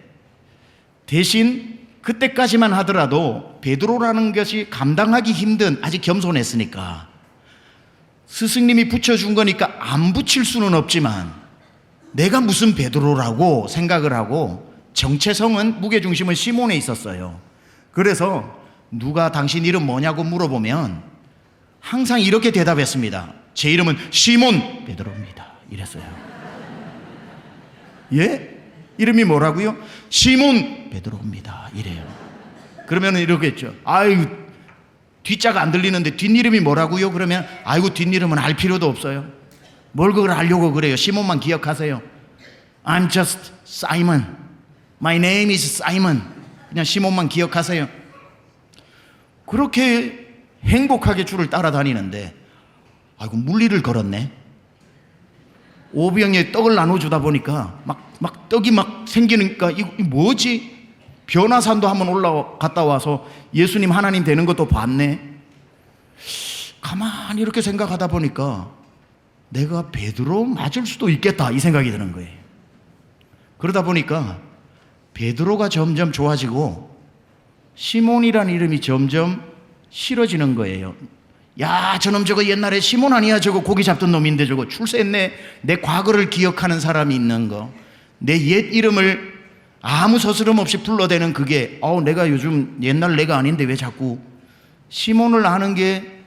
대신 그때까지만 하더라도 베드로라는 것이 감당하기 힘든, 아직 겸손했으니까 스승님이 붙여준 거니까 안 붙일 수는 없지만 내가 무슨 베드로라고 생각을 하고 정체성은, 무게중심은 시몬에 있었어요. 그래서 누가 당신 이름 뭐냐고 물어보면 항상 이렇게 대답했습니다. 제 이름은 시몬 베드로입니다, 이랬어요. 예? 이름이 뭐라고요? 시몬 베드로입니다, 이래요. 그러면 이러겠죠. 아유, 뒷자가 안 들리는데 뒷이름이 뭐라고요? 그러면 아이고, 뒷이름은 알 필요도 없어요. 뭘 그걸 알려고 그래요? 시몬만 기억하세요. I'm just Simon. My name is Simon. 그냥 시몬만 기억하세요. 그렇게 행복하게 주를 따라다니는데, 아이고, 물리를 걸었네. 오병에 떡을 나눠주다 보니까 막 떡이 막 생기니까 이거 뭐지? 변화산도 한번 올라갔다 와서 예수님 하나님 되는 것도 봤네. 가만히 이렇게 생각하다 보니까 내가 베드로 맞을 수도 있겠다, 이 생각이 드는 거예요. 그러다 보니까 베드로가 점점 좋아지고 시몬이라는 이름이 점점 싫어지는 거예요. 야, 저놈 저거 옛날에 시몬 아니야? 저거 고기 잡던 놈인데 저거 출세했네. 내 과거를 기억하는 사람이 있는 거, 내 옛 이름을 아무 서스럼 없이 불러대는 그게, 내가 요즘 옛날 내가 아닌데 왜 자꾸 시몬을 아는 게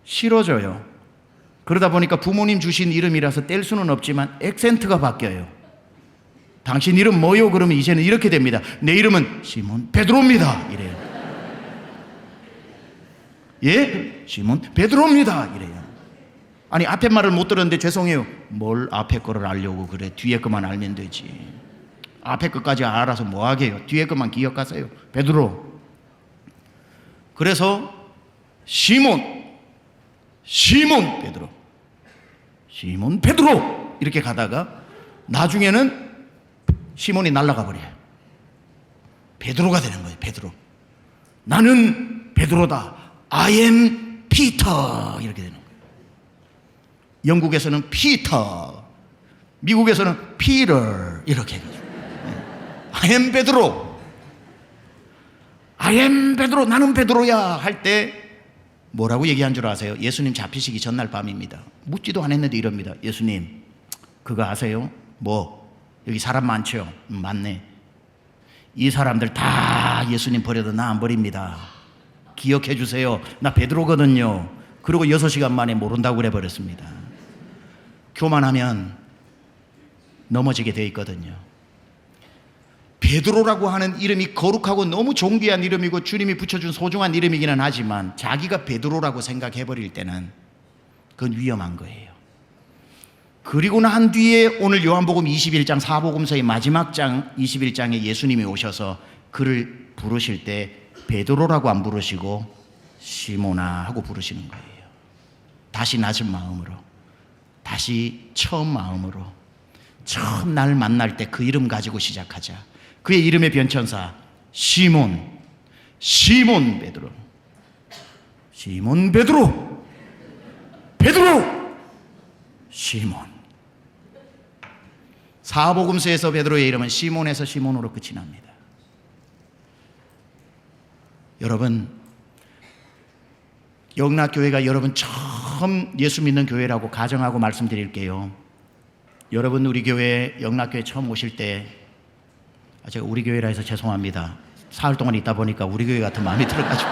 싫어져요. 그러다 보니까 부모님 주신 이름이라서 뗄 수는 없지만 액센트가 바뀌어요. 당신 이름 뭐요? 그러면 이제는 이렇게 됩니다. 내 이름은 시몬 베드로입니다. 이래요. 예? 시몬 베드로입니다. 이래요. 아니, 앞에 말을 못 들었는데 죄송해요. 뭘 앞에 거를 알려고 그래. 뒤에 것만 알면 되지. 앞에 것까지 알아서 뭐 하게요. 뒤에 것만 기억하세요. 베드로. 그래서 시몬 베드로, 시몬 베드로 이렇게 가다가 나중에는 시몬이 날아가 버려요. 베드로가 되는 거예요. 베드로. 나는 베드로다. I am Peter 이렇게 되는 거예요. 영국에서는 피터, 미국에서는 피터 이렇게 해가지고 I am 베드로, I am 베드로, 나는 베드로야 할 때 뭐라고 얘기한 줄 아세요? 예수님 잡히시기 전날 밤입니다. 묻지도 않았는데 이럽니다. 예수님, 그거 아세요? 뭐? 여기 사람 많죠? 많네. 이 사람들 다 예수님 버려도 나 안 버립니다. 기억해 주세요. 나 베드로거든요. 그리고 6시간 만에 모른다고 그래 버렸습니다. 교만하면 넘어지게 돼 있거든요. 베드로라고 하는 이름이 거룩하고 너무 존귀한 이름이고 주님이 붙여준 소중한 이름이기는 하지만 자기가 베드로라고 생각해 버릴 때는 그건 위험한 거예요. 그리고 난 뒤에 오늘 요한복음 21장 사복음서의 마지막 장 21장에 예수님이 오셔서 그를 부르실 때 베드로라고 안 부르시고 시몬아 하고 부르시는 거예요. 다시 낮은 마음으로, 다시 처음 마음으로, 처음 날 만날 때 그 이름 가지고 시작하자. 그의 이름의 변천사 시몬 베드로, 시몬 베드로, 베드로 시몬. 사복음서에서 베드로의 이름은 시몬에서 시몬으로 끝이 납니다. 여러분, 영락교회가 여러분 처음 예수 믿는 교회라고 가정하고 말씀드릴게요. 여러분, 우리 교회 영락교회 처음 오실 때, 제가 우리 교회라 해서 죄송합니다. 사흘 동안 있다 보니까 우리 교회 같은 마음이 들어가지고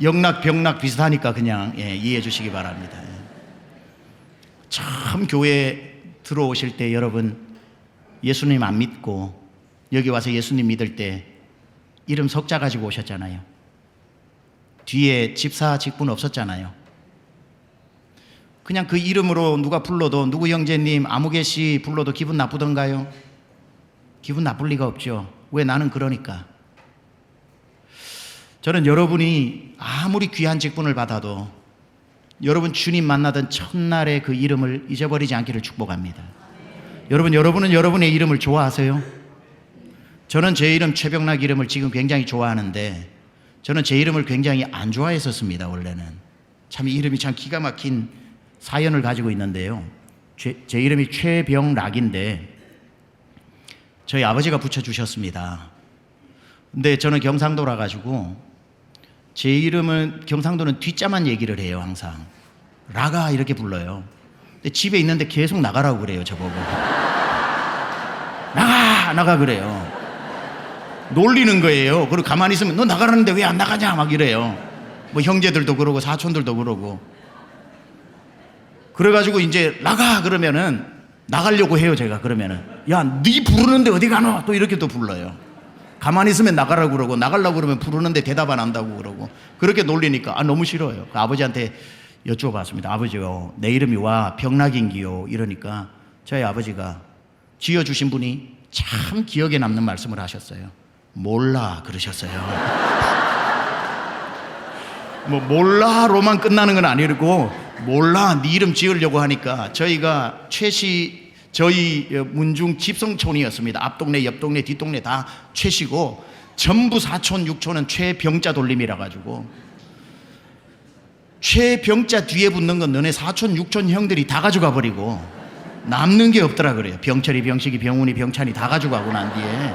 영락 병락 비슷하니까 그냥 이해해 주시기 바랍니다. 처음 교회에 들어오실 때 여러분 예수님 안 믿고 여기 와서 예수님 믿을 때 이름 석자 가지고 오셨잖아요. 뒤에 집사 직분 없었잖아요. 그냥 그 이름으로 누가 불러도, 누구 형제님 아무개 씨 불러도 기분 나쁘던가요? 기분 나쁠 리가 없죠. 왜? 나는 그러니까. 저는 여러분이 아무리 귀한 직분을 받아도 여러분 주님 만나던 첫날의 그 이름을 잊어버리지 않기를 축복합니다. 여러분은 여러분의 이름을 좋아하세요? 저는 제 이름 최병락 이름을 지금 굉장히 좋아하는데 저는 제 이름을 굉장히 안 좋아했었습니다. 원래는 참 이 이름이 참 기가 막힌 사연을 가지고 있는데요. 제 이름이 최병락인데 저희 아버지가 붙여주셨습니다. 근데 저는 경상도라 가지고 제 이름은 경상도는 뒷자만 얘기를 해요. 항상 라가 이렇게 불러요. 근데 집에 있는데 계속 나가라고 그래요. 저보고 나가 그래요. 놀리는 거예요. 그리고 가만히 있으면 너 나가라는데 왜 안 나가냐 막 이래요. 뭐 형제들도 그러고 사촌들도 그러고. 그래가지고 이제 나가 그러면은 나가려고 해요. 제가 그러면은 야, 네 부르는데 어디 가노? 또 이렇게 또 불러요. 가만히 있으면 나가라고 그러고 나가려고 그러면 부르는데 대답 안 한다고 그러고 그렇게 놀리니까 너무 싫어요. 아버지한테 여쭤봤습니다. 아버지요, 내 이름이 와 병락인기요 이러니까 저희 아버지가 지어주신 분이 참 기억에 남는 말씀을 하셨어요. 몰라 그러셨어요. 뭐 몰라로만 끝나는 건 아니고 몰라 네 이름 지으려고 하니까 저희가 저희 문중 집성촌이었습니다. 앞동네 옆동네 뒷동네 다 최씨고 전부 사촌 육촌은 최병자 돌림이라 가지고 최병자 뒤에 붙는 건 너네 사촌 육촌 형들이 다 가져가 버리고 남는 게 없더라 그래요. 병철이 병식이 병훈이 병찬이 다 가져가고 난 뒤에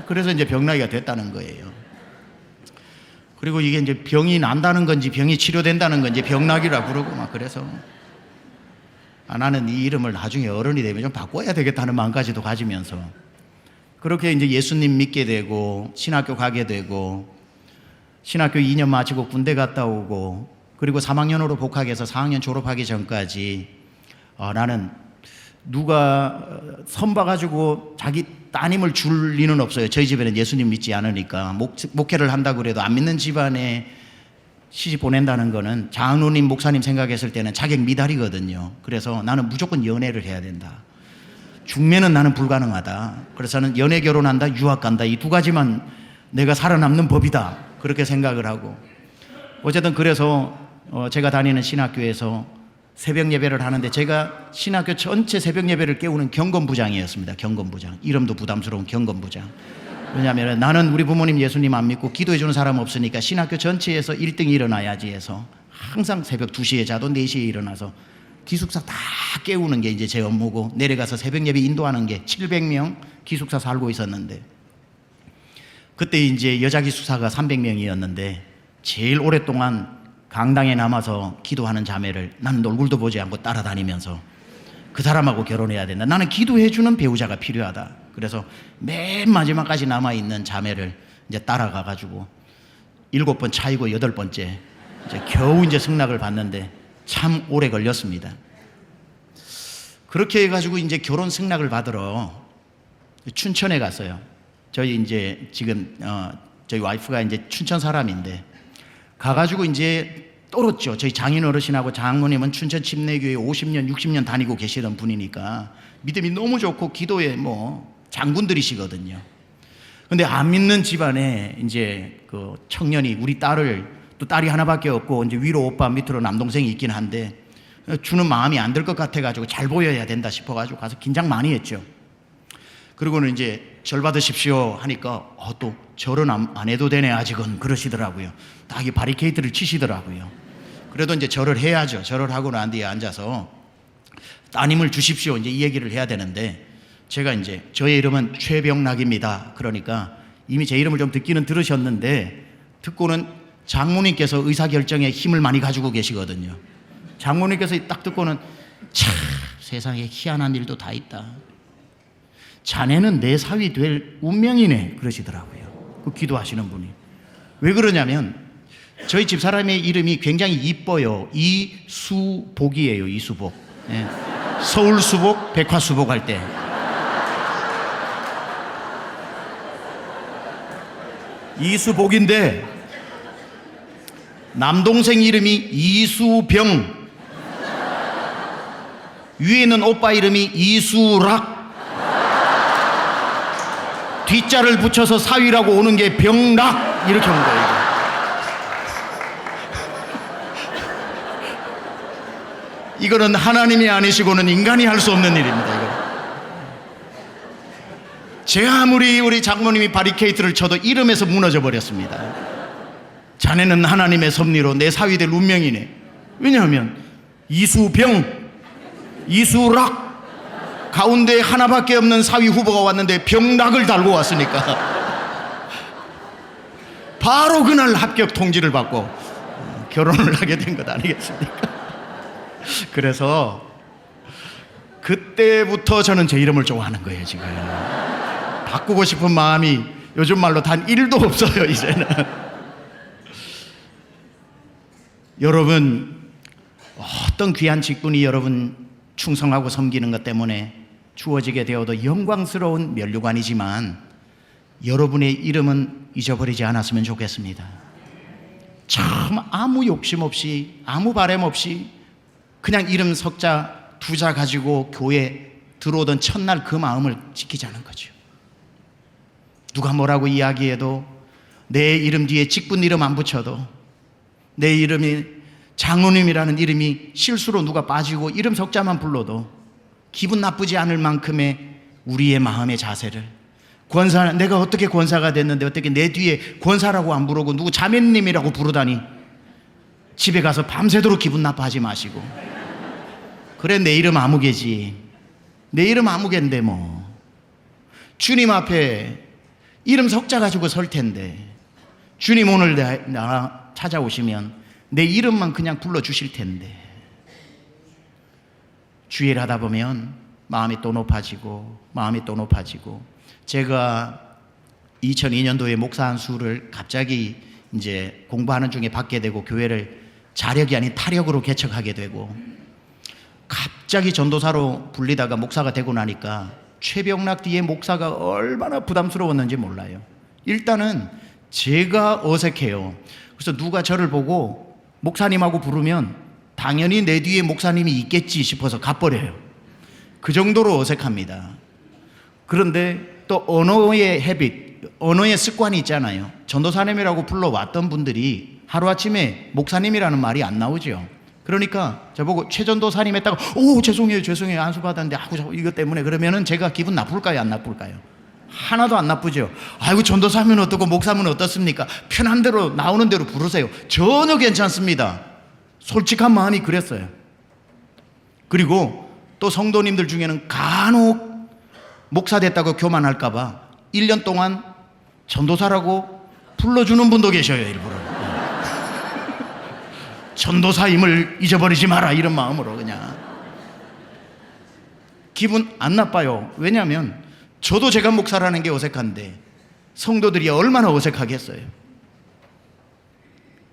그래서 이제 병나기가 됐다는 거예요. 그리고 이게 이제 병이 난다는 건지 병이 치료된다는 건지 병나기라 부르고 막 그래서 나는 이 이름을 나중에 어른이 되면 좀 바꿔야 되겠다는 마음까지도 가지면서 그렇게 이제 예수님 믿게 되고 신학교 가게 되고 신학교 2년 마치고 군대 갔다 오고 그리고 3학년으로 복학해서 4학년 졸업하기 전까지 나는 누가 선봐가지고 자기 따님을 줄 리는 없어요. 저희 집에는 예수님 믿지 않으니까. 목회를 한다고 그래도 안 믿는 집안에 시집 보낸다는 거는 장로님, 목사님 생각했을 때는 자격 미달이거든요. 그래서 나는 무조건 연애를 해야 된다. 중매는 나는 불가능하다. 그래서 나는 연애 결혼한다, 유학 간다. 이 두 가지만 내가 살아남는 법이다. 그렇게 생각을 하고. 어쨌든 그래서 제가 다니는 신학교에서 새벽 예배를 하는데 제가 신학교 전체 새벽 예배를 깨우는 경건부장이었습니다. 경건부장. 이름도 부담스러운 경건부장. 왜냐하면 나는 우리 부모님 예수님 안 믿고 기도해 주는 사람 없으니까 신학교 전체에서 1등이 일어나야지 해서 항상 새벽 2시에 자도 4시에 일어나서 기숙사 다 깨우는 게 이제 제 업무고, 내려가서 새벽 예배 인도하는 게 700명 기숙사 살고 있었는데, 그때 이제 여자 기숙사가 300명이었는데 제일 오랫동안 강당에 남아서 기도하는 자매를 나는 얼굴도 보지 않고 따라다니면서 그 사람하고 결혼해야 된다. 나는 기도해주는 배우자가 필요하다. 그래서 맨 마지막까지 남아있는 자매를 이제 따라가가지고 7번 차이고 8번째 이제 겨우 이제 승낙을 받는데 참 오래 걸렸습니다. 그렇게 해가지고 이제 결혼 승낙을 받으러 춘천에 갔어요. 저희 이제 지금 저희 와이프가 이제 춘천 사람인데 가가지고 이제 떨었죠. 저희 장인 어르신하고 장모님은 춘천 침례교회 50년, 60년 다니고 계시던 분이니까 믿음이 너무 좋고 기도에 뭐 장군들이시거든요. 근데 안 믿는 집안에 이제 그 청년이 우리 딸을, 또 딸이 하나밖에 없고 이제 위로 오빠 밑으로 남동생이 있긴 한데 주는 마음이 안 들 것 같아가지고 잘 보여야 된다 싶어가지고 가서 긴장 많이 했죠. 그리고는 이제 절 받으십시오 하니까 또 절은 안 해도 되네 아직은, 그러시더라고요. 딱 이 바리케이트를 치시더라고요. 그래도 이제 절을 해야죠. 절을 하고 난 뒤에 앉아서 따님을 주십시오 이제 이 얘기를 해야 되는데, 제가 이제 저의 이름은 최병락입니다. 그러니까 이미 제 이름을 좀 듣기는 들으셨는데, 듣고는 장모님께서 의사결정에 힘을 많이 가지고 계시거든요. 장모님께서 딱 듣고는 참 세상에 희한한 일도 다 있다. 자네는 내 사위 될 운명이네 그러시더라고요. 그 기도하시는 분이. 왜 그러냐면 저희 집사람의 이름이 굉장히 이뻐요. 이수복이에요. 이수복. 예. 서울수복, 백화수복 할 때. 이수복인데 남동생 이름이 이수병, 위에 있는 오빠 이름이 이수락, 뒷자를 붙여서 사위라고 오는 게 병락, 이렇게 오는 거예요. 이거는 하나님이 아니시고는 인간이 할 수 없는 일입니다. 이거. 제가 아무리 우리 장모님이 바리케이트를 쳐도 이름에서 무너져 버렸습니다. 자네는 하나님의 섭리로 내 사위 될 운명이네. 왜냐하면 이수병, 이수락 가운데 하나밖에 없는 사위 후보가 왔는데 병락을 달고 왔으니까 바로 그날 합격 통지를 받고 결혼을 하게 된 것 아니겠습니까? 그래서 그때부터 저는 제 이름을 좋아하는 거예요. 지금 바꾸고 싶은 마음이 요즘 말로 단 1도 없어요. 이제는. 여러분, 어떤 귀한 직분이 여러분 충성하고 섬기는 것 때문에 주어지게 되어도 영광스러운 면류관이지만 여러분의 이름은 잊어버리지 않았으면 좋겠습니다. 참 아무 욕심 없이 아무 바람 없이 그냥 이름 석자 두자 가지고 교회 들어오던 첫날 그 마음을 지키자는 거죠. 누가 뭐라고 이야기해도 내 이름 뒤에 직분 이름 안 붙여도 내 이름이 장로님이라는 이름이 실수로 누가 빠지고 이름 석자만 불러도 기분 나쁘지 않을 만큼의 우리의 마음의 자세를, 권사, 내가 어떻게 권사가 됐는데 어떻게 내 뒤에 권사라고 안 부르고 누구 자매님이라고 부르다니, 집에 가서 밤새도록 기분 나빠하지 마시고, 그래 내 이름 아무개지, 내 이름 아무개인데 뭐 주님 앞에 이름 석자 가지고 설 텐데 주님 오늘 나 찾아오시면 내 이름만 그냥 불러주실 텐데, 주일 하다 보면 마음이 또 높아지고 마음이 또 높아지고, 제가 2002년도에 목사 한 수를 갑자기 이제 공부하는 중에 받게 되고 교회를 자력이 아닌 타력으로 개척하게 되고, 갑자기 전도사로 불리다가 목사가 되고 나니까 최병락 뒤에 목사가 얼마나 부담스러웠는지 몰라요. 일단은 제가 어색해요. 그래서 누가 저를 보고 목사님하고 부르면 당연히 내 뒤에 목사님이 있겠지 싶어서 가버려요. 그 정도로 어색합니다. 그런데 또 언어의 헤빗, 언어의 습관이 있잖아요. 전도사님이라고 불러왔던 분들이 하루아침에 목사님이라는 말이 안 나오죠. 그러니까 저보고 최전도사님 했다가 오 죄송해요 안수 받았는데 하고 이것 때문에 그러면은 제가 기분 나쁠까요 안 나쁠까요? 하나도 안 나쁘죠. 아이고 전도사면 어떻고 목사면 어떻습니까? 편한 대로 나오는 대로 부르세요. 전혀 괜찮습니다. 솔직한 마음이 그랬어요. 그리고 또 성도님들 중에는 간혹 목사 됐다고 교만할까 봐 1년 동안 전도사라고 불러주는 분도 계셔요. 일부러 전도사임을 잊어버리지 마라 이런 마음으로 그냥. 기분 안 나빠요. 왜냐하면 저도 제가 목사라는 게 어색한데 성도들이 얼마나 어색하겠어요.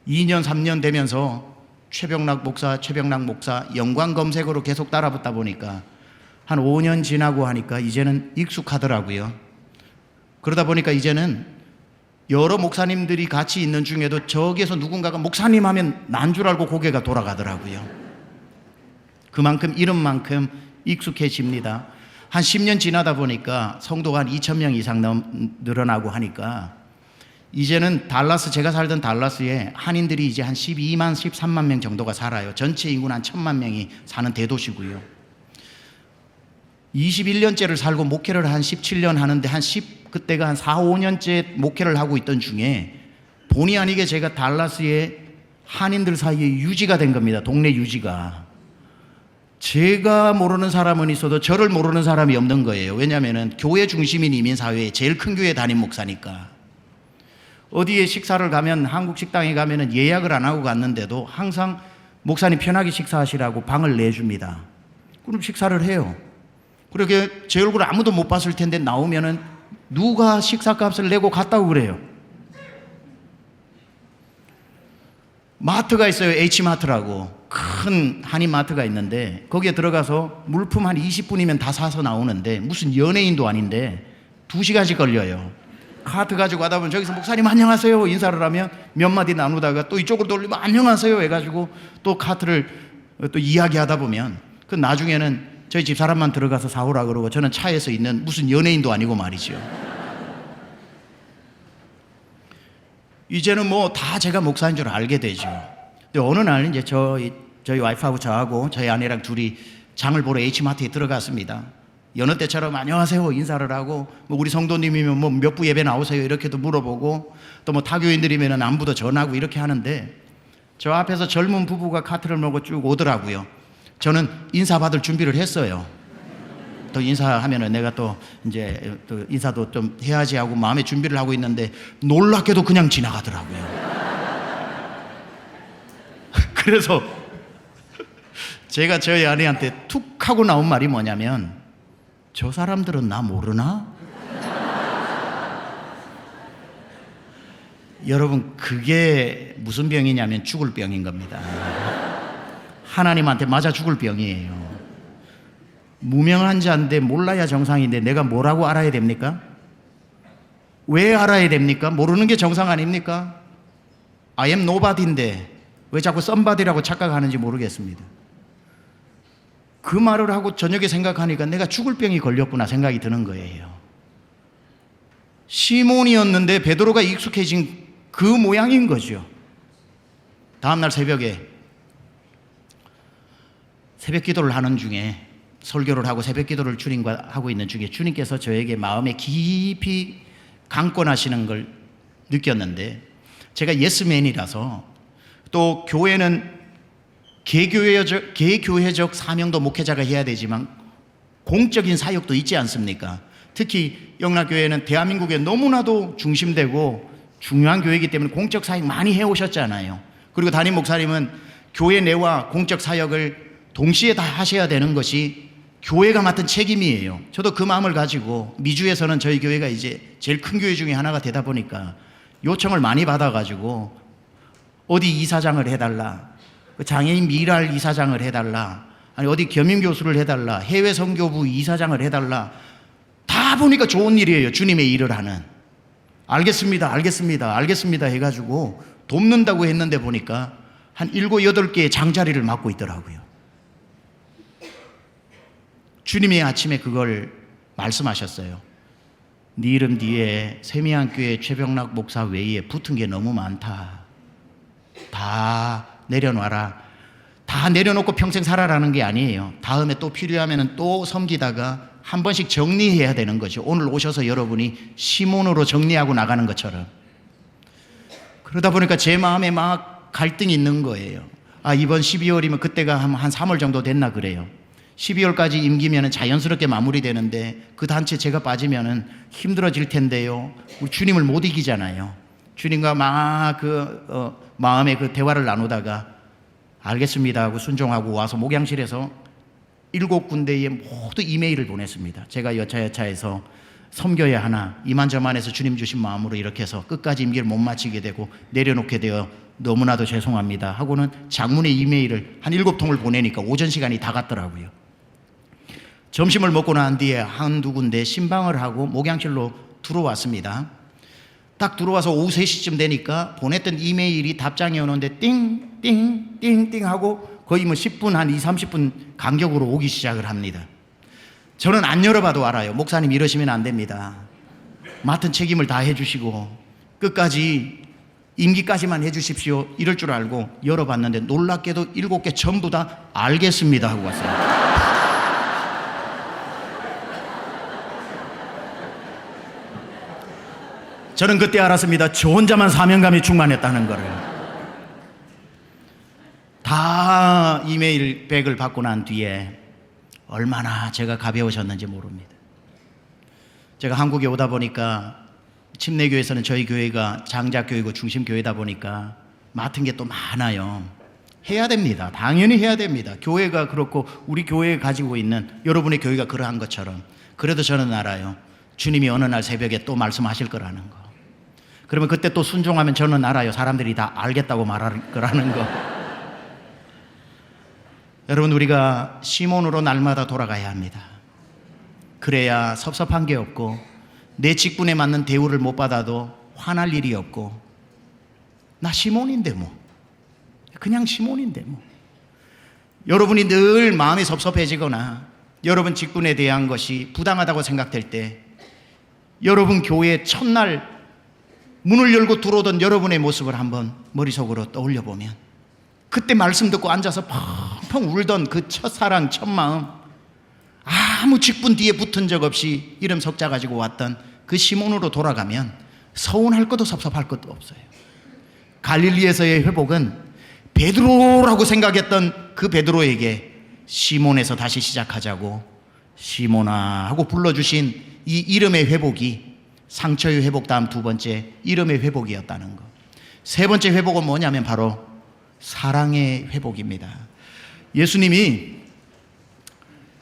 2년 3년 되면서 최병락 목사 연관 검색어로 계속 따라붙다 보니까 한 5년 지나고 하니까 이제는 익숙하더라고요. 그러다 보니까 이제는 여러 목사님들이 같이 있는 중에도 저기에서 누군가가 목사님 하면 난 줄 알고 고개가 돌아가더라고요. 그만큼 이름만큼 익숙해집니다. 한 10년 지나다 보니까 성도가 한 2,000명 이상 늘어나고 하니까 이제는 제가 살던 달라스에 한인들이 이제 한 12만, 13만 명 정도가 살아요. 전체 인구는 한 1,000만 명이 사는 대도시고요. 21년째를 살고 목회를 한 17년 하는데 그때가 한 4, 5년째 목회를 하고 있던 중에 본의 아니게 제가 달라스에 한인들 사이에 유지가 된 겁니다. 동네 유지가. 제가 모르는 사람은 있어도 저를 모르는 사람이 없는 거예요. 왜냐하면 교회 중심인 이민사회에 제일 큰 교회 담임 목사니까. 어디에 식사를 가면 한국 식당에 가면 예약을 안 하고 갔는데도 항상 목사님 편하게 식사하시라고 방을 내줍니다. 그럼 식사를 해요. 그렇게 제 얼굴을 아무도 못 봤을 텐데 나오면은 누가 식사값을 내고 갔다고 그래요. 마트가 있어요. H마트라고 큰 한인마트가 있는데 거기에 들어가서 물품 한 20분이면 다 사서 나오는데 무슨 연예인도 아닌데 2시간씩 걸려요. 카트 가지고 가다 보면 저기서 목사님 안녕하세요 인사를 하면 몇 마디 나누다가 또 이쪽으로 돌리면 안녕하세요 해가지고 또 카트를 또 이야기하다 보면 그 나중에는 저희 집 사람만 들어가서 사오라 그러고 저는 차에서 있는 무슨 연예인도 아니고 말이죠. 이제는 뭐 다 제가 목사인 줄 알게 되죠. 근데 어느 날 이제 저희 와이프하고 저하고 저희 아내랑 둘이 장을 보러 H마트에 들어갔습니다. 여느 때처럼 안녕하세요 인사를 하고 뭐 우리 성도님이면 뭐 몇 부 예배 나오세요 이렇게도 물어보고 또 뭐 타교인들이면 안부도 전하고 이렇게 하는데 저 앞에서 젊은 부부가 카트를 몰고 쭉 오더라고요. 저는 인사받을 준비를 했어요. 또 인사하면은 내가 또 이제 또 인사도 좀 해야지 하고 마음의 준비를 하고 있는데 놀랍게도 그냥 지나가더라고요. 그래서 제가 저희 아내한테 툭 하고 나온 말이 뭐냐면 저 사람들은 나 모르나? 여러분 그게 무슨 병이냐면 죽을 병인 겁니다. 하나님한테 맞아 죽을 병이에요. 무명한 자인데 몰라야 정상인데 내가 뭐라고 알아야 됩니까? 왜 알아야 됩니까? 모르는 게 정상 아닙니까? I am nobody인데 왜 자꾸 somebody라고 착각하는지 모르겠습니다. 그 말을 하고 저녁에 생각하니까 내가 죽을 병이 걸렸구나 생각이 드는 거예요. 시몬이었는데 베드로가 익숙해진 그 모양인 거죠. 다음날 새벽에 새벽 기도를 하는 중에 설교를 하고 새벽 기도를 주님과 하고 있는 중에 주님께서 저에게 마음에 깊이 강권하시는 걸 느꼈는데 제가 예스맨이라서 또 교회는 개교회적 사명도 목회자가 해야 되지만 공적인 사역도 있지 않습니까? 특히 영락교회는 대한민국에 너무나도 중심되고 중요한 교회이기 때문에 공적 사역 많이 해오셨잖아요. 그리고 담임 목사님은 교회 내와 공적 사역을 동시에 다 하셔야 되는 것이 교회가 맡은 책임이에요. 저도 그 마음을 가지고 미주에서는 저희 교회가 이제 제일 큰 교회 중에 하나가 되다 보니까 요청을 많이 받아가지고 어디 이사장을 해달라, 장애인 미랄 이사장을 해달라, 아니 어디 겸임교수를 해달라, 해외 선교부 이사장을 해달라, 다 보니까 좋은 일이에요. 주님의 일을 하는. 알겠습니다, 알겠습니다, 알겠습니다 해가지고 돕는다고 했는데 보니까 한 7, 8개의 장자리를 맡고 있더라고요. 주님이 아침에 그걸 말씀하셨어요. 네 이름 뒤에 세미안교회 최병락 목사 외에 붙은 게 너무 많다. 다 내려놔라. 다 내려놓고 평생 살아라는 게 아니에요. 다음에 또 필요하면 또 섬기다가 한 번씩 정리해야 되는 거죠. 오늘 오셔서 여러분이 시몬으로 정리하고 나가는 것처럼. 그러다 보니까 제 마음에 막 갈등이 있는 거예요. 이번 12월이면 그때가 한 3월 정도 됐나 그래요. 12월까지 임기면 자연스럽게 마무리되는데 그 단체 제가 빠지면 힘들어질 텐데요. 우리 주님을 못 이기잖아요. 주님과 막 마음의 그 대화를 나누다가 알겠습니다 하고 순종하고 와서 목양실에서 7군데에 모두 이메일을 보냈습니다. 제가 여차여차해서 섬겨야 하나 이만저만해서 주님 주신 마음으로 이렇게 해서 끝까지 임기를 못 마치게 되고 내려놓게 되어 너무나도 죄송합니다 하고는 장문의 이메일을 한 7통을 보내니까 오전 시간이 다 갔더라고요. 점심을 먹고 난 뒤에 한두 군데 신방을 하고 목양실로 들어왔습니다. 딱 들어와서 오후 3시쯤 되니까 보냈던 이메일이 답장이 오는데 띵띵띵띵 하고 거의 10분 한 2, 30분 간격으로 오기 시작을 합니다. 저는 안 열어봐도 알아요. 목사님 이러시면 안 됩니다. 맡은 책임을 다 해주시고 끝까지 임기까지만 해주십시오 이럴 줄 알고 열어봤는데 놀랍게도 7개 전부 다 알겠습니다 하고 왔어요. 저는 그때 알았습니다. 저 혼자만 사명감이 충만했다는 거를. 다 이메일 백을 받고 난 뒤에 얼마나 제가 가벼우셨는지 모릅니다. 제가 한국에 오다 보니까 침례교회에서는 저희 교회가 장자교회고 중심교회다 보니까 맡은 게 또 많아요. 해야 됩니다. 당연히 해야 됩니다. 교회가 그렇고 우리 교회에 가지고 있는 여러분의 교회가 그러한 것처럼. 그래도 저는 알아요. 주님이 어느 날 새벽에 또 말씀하실 거라는 거. 그러면 그때 또 순종하면 저는 알아요. 사람들이 다 알겠다고 말할 거라는 거. 여러분 우리가 시몬으로 날마다 돌아가야 합니다. 그래야 섭섭한 게 없고 내 직분에 맞는 대우를 못 받아도 화날 일이 없고 나 시몬인데 뭐 그냥 시몬인데 뭐. 여러분이 늘 마음이 섭섭해지거나 여러분 직분에 대한 것이 부당하다고 생각될 때 여러분 교회 첫날 문을 열고 들어오던 여러분의 모습을 한번 머릿속으로 떠올려 보면 그때 말씀 듣고 앉아서 펑펑 울던 그 첫사랑 첫마음, 아무 직분 뒤에 붙은 적 없이 이름 석자 가지고 왔던 그 시몬으로 돌아가면 서운할 것도 섭섭할 것도 없어요. 갈릴리에서의 회복은 베드로라고 생각했던 그 베드로에게 시몬에서 다시 시작하자고 시몬아 하고 불러주신 이 이름의 회복이 상처의 회복 다음 두 번째 이름의 회복이었다는 것. 세 번째 회복은 뭐냐면 바로 사랑의 회복입니다. 예수님이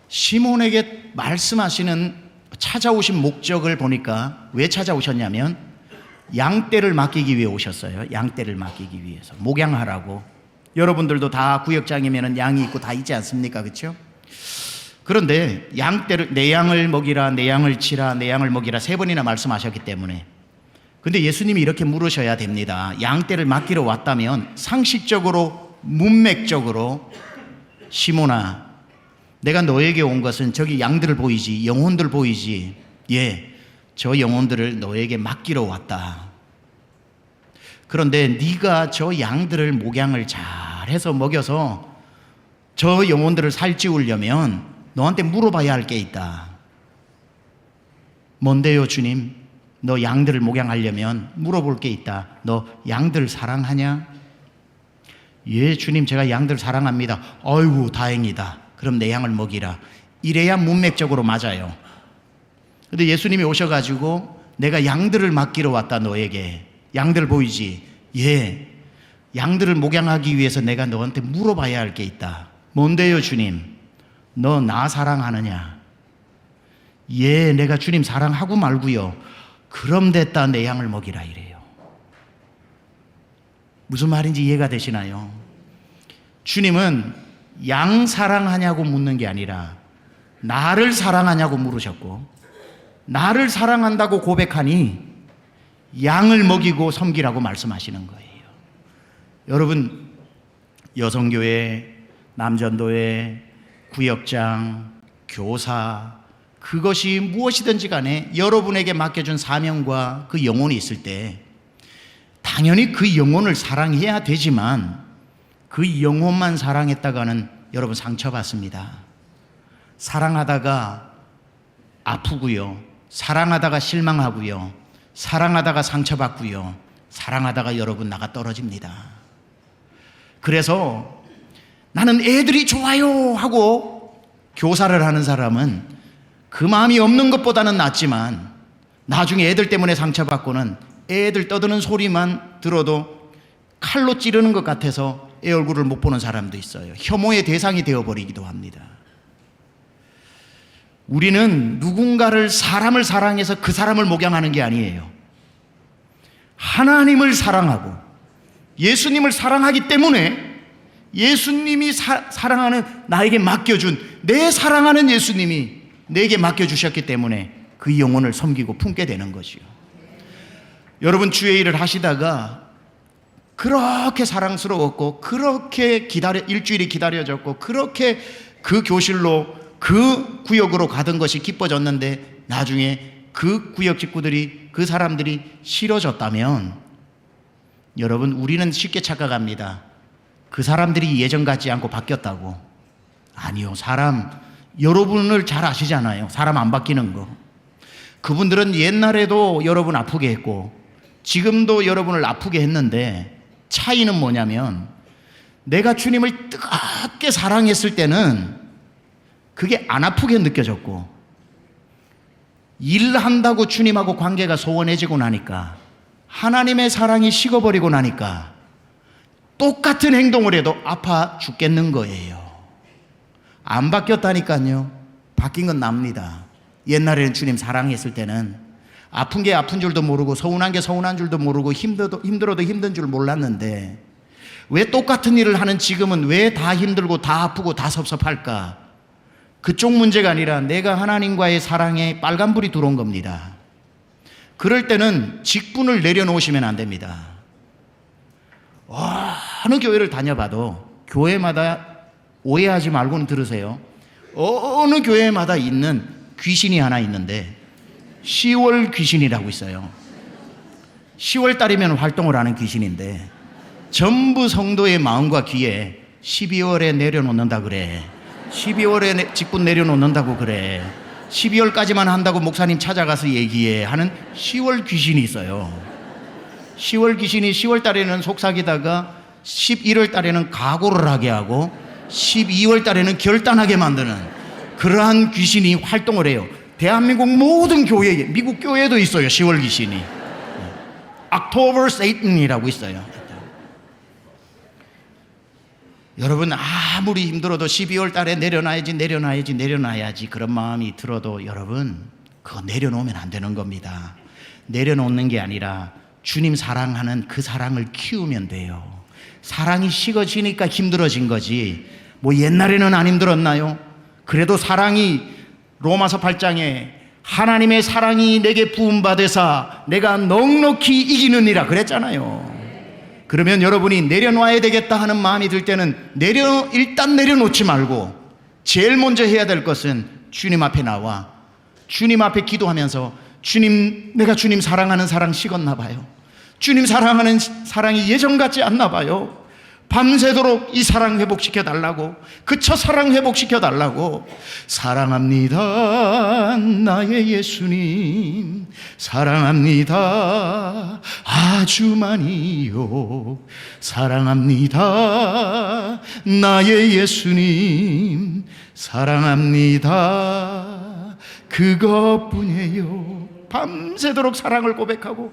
시몬에게 말씀하시는 찾아오신 목적을 보니까 왜 찾아오셨냐면 양떼를 맡기기 위해 오셨어요. 양떼를 맡기기 위해서 목양하라고. 여러분들도 다 구역장이면 양이 있고 다 있지 않습니까? 그렇죠? 그런데 양떼를 내 양을 먹이라, 내 양을 치라, 내 양을 먹이라 3번이나 말씀하셨기 때문에. 근데 예수님이 이렇게 물으셔야 됩니다. 양떼를 맡기러 왔다면 상식적으로 문맥적으로 시몬아 내가 너에게 온 것은 저기 양들을 보이지 영혼들 보이지 저 영혼들을 너에게 맡기러 왔다. 그런데 네가 저 양들을 목양을 잘해서 먹여서 저 영혼들을 살찌우려면 너한테 물어봐야 할 게 있다. 뭔데요 주님? 너 양들을 목양하려면 물어볼 게 있다. 너 양들 사랑하냐? 예 주님 제가 양들 사랑합니다. 아이고 다행이다. 그럼 내 양을 먹이라. 이래야 문맥적으로 맞아요. 근데 예수님이 오셔가지고 내가 양들을 맡기러 왔다 너에게. 양들 보이지? 예 양들을 목양하기 위해서 내가 너한테 물어봐야 할 게 있다. 뭔데요 주님? 너 나 사랑하느냐? 예 내가 주님 사랑하고 말고요. 그럼 됐다 내 양을 먹이라 이래요. 무슨 말인지 이해가 되시나요? 주님은 양 사랑하냐고 묻는 게 아니라 나를 사랑하냐고 물으셨고, 나를 사랑한다고 고백하니 양을 먹이고 섬기라고 말씀하시는 거예요. 여러분, 여성교회, 남전도회, 구역장, 교사, 그것이 무엇이든지 간에 여러분에게 맡겨준 사명과 그 영혼이 있을 때 당연히 그 영혼을 사랑해야 되지만 그 영혼만 사랑했다가는 여러분 상처받습니다. 사랑하다가 아프고요, 사랑하다가 실망하고요, 사랑하다가 상처받고요, 사랑하다가 여러분 나가 떨어집니다. 그래서 나는 애들이 좋아요 하고 교사를 하는 사람은 그 마음이 없는 것보다는 낫지만 나중에 애들 때문에 상처받고는 애들 떠드는 소리만 들어도 칼로 찌르는 것 같아서 애 얼굴을 못 보는 사람도 있어요. 혐오의 대상이 되어버리기도 합니다. 우리는 누군가를, 사람을 사랑해서 그 사람을 목양하는 게 아니에요. 하나님을 사랑하고 예수님을 사랑하기 때문에 예수님이 사랑하는, 나에게 맡겨준, 내 사랑하는 예수님이 내게 맡겨주셨기 때문에 그 영혼을 섬기고 품게 되는 것이요. 여러분, 주의 일을 하시다가 그렇게 사랑스러웠고, 그렇게 일주일이 기다려졌고, 그렇게 그 교실로, 그 구역으로 가던 것이 기뻐졌는데 나중에 그 구역 식구들이, 그 사람들이 싫어졌다면, 여러분, 우리는 쉽게 착각합니다. 그 사람들이 예전 같지 않고 바뀌었다고. 아니요. 여러분을 잘 아시잖아요. 사람 안 바뀌는 거. 그분들은 옛날에도 여러분 아프게 했고 지금도 여러분을 아프게 했는데, 차이는 뭐냐면 내가 주님을 뜨겁게 사랑했을 때는 그게 안 아프게 느껴졌고, 일한다고 주님하고 관계가 소원해지고 나니까, 하나님의 사랑이 식어버리고 나니까 똑같은 행동을 해도 아파 죽겠는 거예요. 안 바뀌었다니까요. 바뀐 건 납니다. 옛날에는 주님 사랑했을 때는 아픈 게 아픈 줄도 모르고 서운한 게 서운한 줄도 모르고 힘들어도 힘든 줄 몰랐는데, 왜 똑같은 일을 하는 지금은 왜 다 힘들고 다 아프고 다 섭섭할까? 그쪽 문제가 아니라 내가 하나님과의 사랑에 빨간불이 들어온 겁니다. 그럴 때는 직분을 내려놓으시면 안 됩니다. 어느 교회를 다녀봐도 교회마다, 오해하지 말고는 들으세요, 어느 교회마다 있는 귀신이 하나 있는데 10월 귀신이라고 있어요. 10월 달이면 활동을 하는 귀신인데 전부 성도의 마음과 귀에 12월에 내려놓는다 그래, 12월에 직분 내려놓는다고 그래, 12월까지만 한다고 목사님 찾아가서 얘기해 하는 10월 귀신이 있어요. 10월 귀신이 10월 달에는 속삭이다가 11월 달에는 각오를 하게 하고 12월 달에는 결단하게 만드는 그러한 귀신이 활동을 해요. 대한민국 모든 교회에, 미국 교회도 있어요. 10월 귀신이. October Satan이라고 있어요. 여러분, 아무리 힘들어도 12월 달에 내려놔야지 그런 마음이 들어도 여러분, 그거 내려놓으면 안 되는 겁니다. 내려놓는 게 아니라 주님 사랑하는 그 사랑을 키우면 돼요. 사랑이 식어지니까 힘들어진 거지, 뭐 옛날에는 안 힘들었나요? 그래도 사랑이, 로마서 8장에 하나님의 사랑이 내게 부음받으사 내가 넉넉히 이기느니라 그랬잖아요. 그러면 여러분이 내려놔야 되겠다 하는 마음이 들 때는 일단 내려놓지 말고 제일 먼저 해야 될 것은 주님 앞에 나와 주님 앞에 기도하면서, 주님, 내가 주님 사랑하는 사랑 식었나 봐요. 주님 사랑하는 사랑이 예전 같지 않나 봐요. 밤새도록 이 사랑 회복시켜 달라고, 그 첫사랑 회복시켜 달라고. 사랑합니다 나의 예수님, 사랑합니다 아주 많이요, 사랑합니다 나의 예수님, 사랑합니다 그것뿐이에요. 밤새도록 사랑을 고백하고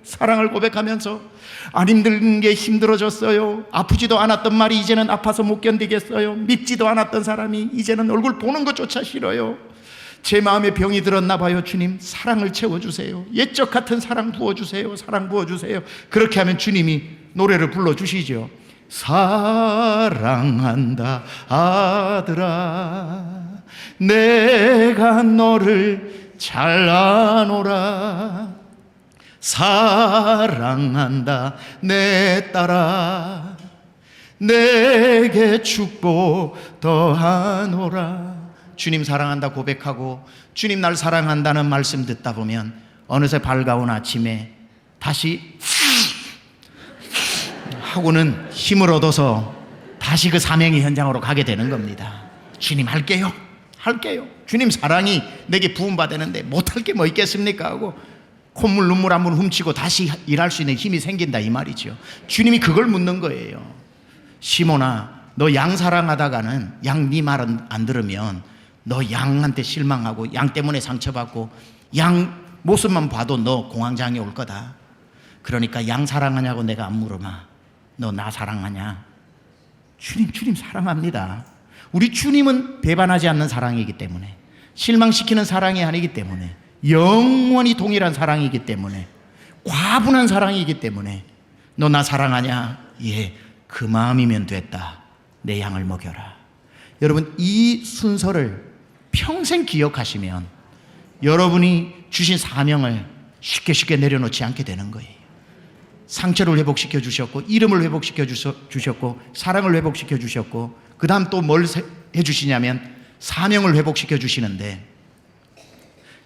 사랑을 고백하면서, 안 힘든 게 힘들어졌어요. 아프지도 않았던 말이 이제는 아파서 못 견디겠어요. 밉지도 않았던 사람이 이제는 얼굴 보는 것조차 싫어요. 제 마음에 병이 들었나 봐요. 주님, 사랑을 채워주세요. 옛적 같은 사랑 부어주세요. 사랑 부어주세요. 그렇게 하면 주님이 노래를 불러주시죠. 사랑한다 아들아 내가 너를 잘 아노라 사랑한다 내 딸아 내게 축복 더하노라. 주님 사랑한다 고백하고 주님 날 사랑한다는 말씀 듣다 보면 어느새 밝아온 아침에 다시 하고는 힘을 얻어서 다시 그 사명의 현장으로 가게 되는 겁니다. 주님 할게요 주님 사랑이 내게 부음받았는데 못할 게 뭐 있겠습니까 하고 콧물 눈물 한번 훔치고 다시 일할 수 있는 힘이 생긴다 이 말이죠. 주님이 그걸 묻는 거예요. 시몬아 너 양 사랑하다가는 양 네 말은 안 들으면 너 양한테 실망하고 양 때문에 상처받고 양 모습만 봐도 너 공황장애 올 거다. 그러니까 양 사랑하냐고 내가 안 물어봐. 너 나 사랑하냐? 주님 사랑합니다. 우리 주님은 배반하지 않는 사랑이기 때문에 실망시키는 사랑이 아니기 때문에 영원히 동일한 사랑이기 때문에 과분한 사랑이기 때문에 너 나 사랑하냐? 예, 그 마음이면 됐다. 내 양을 먹여라. 여러분 이 순서를 평생 기억하시면 여러분이 주신 사명을 쉽게 내려놓지 않게 되는 거예요. 상처를 회복시켜 주셨고 이름을 회복시켜 주셨고 사랑을 회복시켜 주셨고 그 다음 또 뭘 해주시냐면 사명을 회복시켜 주시는데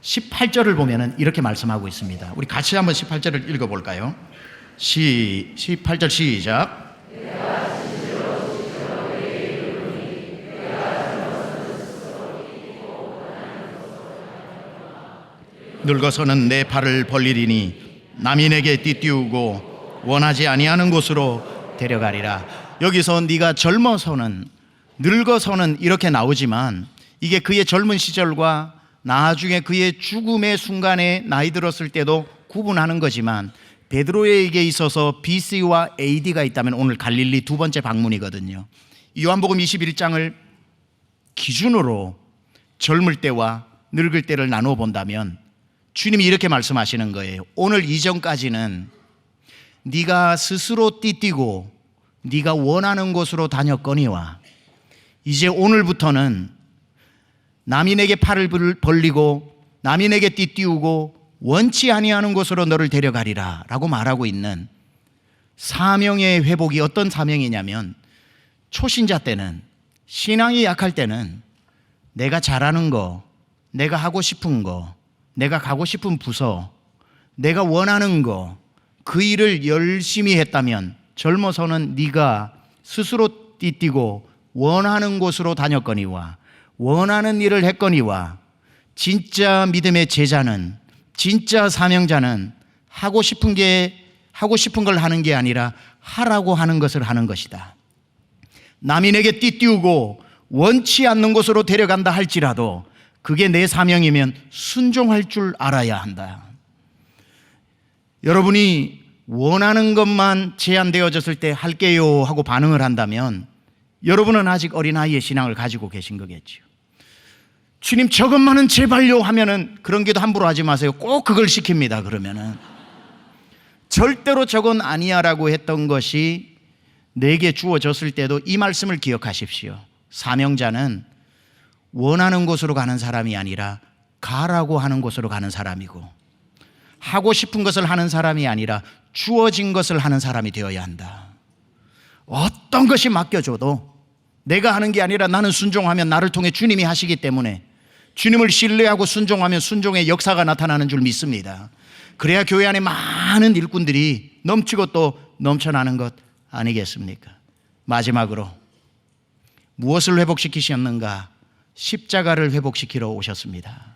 18절을 보면은 이렇게 말씀하고 있습니다. 우리 같이 한번 18절을 읽어볼까요? 18절 시작. 늙어서는 내 팔을 벌리리니 남인에게 띠띠우고 원하지 아니하는 곳으로 데려가리라. 여기서 네가 젊어서는 늙어서는 이렇게 나오지만 이게 그의 젊은 시절과 나중에 그의 죽음의 순간에 나이 들었을 때도 구분하는 거지만 베드로에게 있어서 BC와 AD가 있다면 오늘 갈릴리 두 번째 방문이거든요. 요한복음 21장을 기준으로 젊을 때와 늙을 때를 나누어 본다면 주님이 이렇게 말씀하시는 거예요. 오늘 이전까지는 네가 스스로 띠띠고 네가 원하는 곳으로 다녔거니와 이제 오늘부터는 남인에게 팔을 벌리고 남인에게 띠띠우고 원치 아니하는 곳으로 너를 데려가리라 라고 말하고 있는 사명의 회복이 어떤 사명이냐면 초신자 때는 신앙이 약할 때는 내가 잘하는 거 내가 하고 싶은 거 내가 가고 싶은 부서 내가 원하는 거 그 일을 열심히 했다면 젊어서는 네가 스스로 띠띠고 원하는 곳으로 다녔거니와 원하는 일을 했거니와 진짜 믿음의 제자는 진짜 사명자는 하고 싶은 걸 하는 게 아니라 하라고 하는 것을 하는 것이다. 남인에게 띠띠우고 원치 않는 곳으로 데려간다 할지라도 그게 내 사명이면 순종할 줄 알아야 한다. 여러분이 원하는 것만 제한되어졌을 때 할게요 하고 반응을 한다면 여러분은 아직 어린아이의 신앙을 가지고 계신 거겠죠. 주님 저것만은 제발요 하면은 그런 기도 함부로 하지 마세요. 꼭 그걸 시킵니다. 그러면은 절대로 저건 아니야라고 했던 것이 내게 주어졌을 때도 이 말씀을 기억하십시오. 사명자는 원하는 곳으로 가는 사람이 아니라 가라고 하는 곳으로 가는 사람이고 하고 싶은 것을 하는 사람이 아니라 주어진 것을 하는 사람이 되어야 한다. 어떤 것이 맡겨줘도 내가 하는 게 아니라 나는 순종하면 나를 통해 주님이 하시기 때문에 주님을 신뢰하고 순종하면 순종의 역사가 나타나는 줄 믿습니다. 그래야 교회 안에 많은 일꾼들이 넘치고 또 넘쳐나는 것 아니겠습니까? 마지막으로 무엇을 회복시키셨는가? 십자가를 회복시키러 오셨습니다.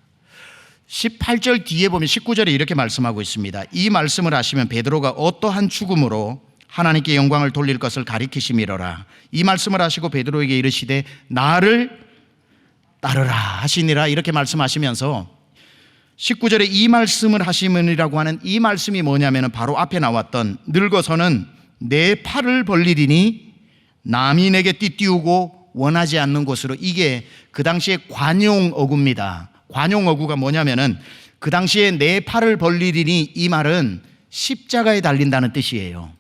18절 뒤에 보면 19절에 이렇게 말씀하고 있습니다. 이 말씀을 하시면 베드로가 어떠한 죽음으로 하나님께 영광을 돌릴 것을 가리키심이로라. 이 말씀을 하시고 베드로에게 이르시되 나를 따르라 하시니라 이렇게 말씀하시면서 19절에 이 말씀을 하시면이라고 하는 이 말씀이 뭐냐면 바로 앞에 나왔던 늙어서는 내 팔을 벌리리니 남인에게 띠띠우고 원하지 않는 곳으로, 이게 그 당시에 관용어구입니다. 관용어구가 뭐냐면은 그 당시에 내 팔을 벌리리니 이 말은 십자가에 달린다는 뜻이에요.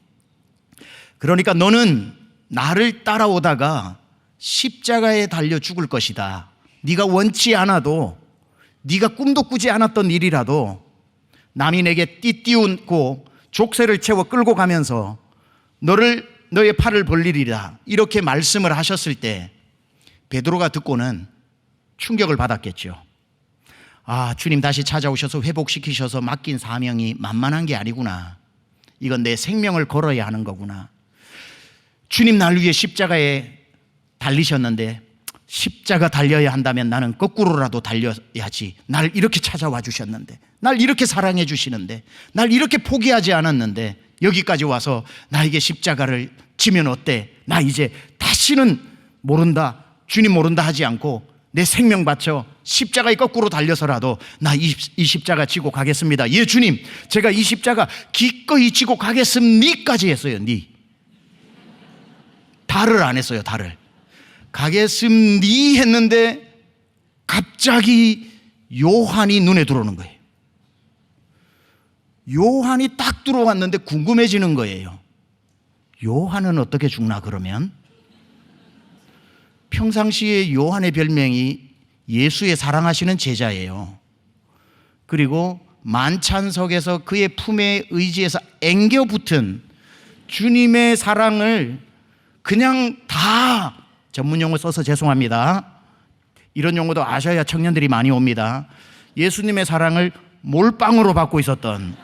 그러니까 너는 나를 따라오다가 십자가에 달려 죽을 것이다. 네가 원치 않아도, 네가 꿈도 꾸지 않았던 일이라도 남이 내게 띠띠우고 족쇄를 채워 끌고 가면서 너의 팔을 벌리리라, 이렇게 말씀을 하셨을 때 베드로가 듣고는 충격을 받았겠죠. 아, 주님 다시 찾아오셔서 회복시키셔서 맡긴 사명이 만만한 게 아니구나. 이건 내 생명을 걸어야 하는 거구나. 주님 날 위해 십자가에 달리셨는데 십자가 달려야 한다면 나는 거꾸로라도 달려야지. 날 이렇게 찾아와 주셨는데, 날 이렇게 사랑해 주시는데, 날 이렇게 포기하지 않았는데 여기까지 와서 나에게 십자가를 지면 어때? 나 이제 다시는 모른다, 주님 모른다 하지 않고 내 생명 바쳐 십자가에 거꾸로 달려서라도 나 이 십자가 지고 가겠습니다. 예, 주님, 제가 이 십자가 기꺼이 지고 가겠습니까지 했어요. 달을 안 했어요. 달을. 가겠습니 했는데 갑자기 요한이 눈에 들어오는 거예요. 요한이 딱 들어왔는데 궁금해지는 거예요. 요한은 어떻게 죽나 그러면? 평상시에 요한의 별명이 예수의 사랑하시는 제자예요. 그리고 만찬석에서 그의 품에 의지해서 앵겨붙은 주님의 사랑을 그냥 다, 전문 용어 써서 죄송합니다, 이런 용어도 아셔야 청년들이 많이 옵니다. 예수님의 사랑을 몰빵으로 받고 있었던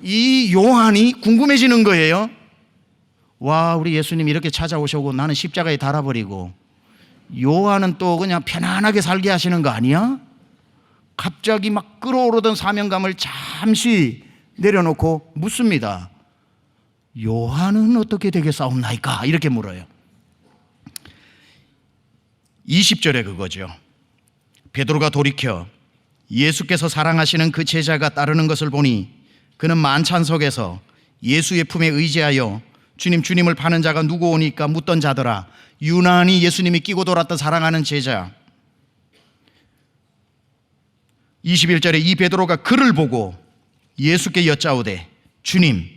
이 요한이 궁금해지는 거예요. 와, 우리 예수님 이렇게 찾아오시고 나는 십자가에 달아버리고 요한은 또 그냥 편안하게 살게 하시는 거 아니야? 갑자기 막 끌어오르던 사명감을 잠시 내려놓고 묻습니다. 요한은 어떻게 되겠사옵나이까? 이렇게 물어요. 20절에 그거죠. 베드로가 돌이켜 예수께서 사랑하시는 그 제자가 따르는 것을 보니 그는 만찬석에서 예수의 품에 의지하여 주님을 파는 자가 누구 오니까 묻던 자더라. 유난히 예수님이 끼고 돌았던 사랑하는 제자. 21절에 이 베드로가 그를 보고 예수께 여짜오되 주님,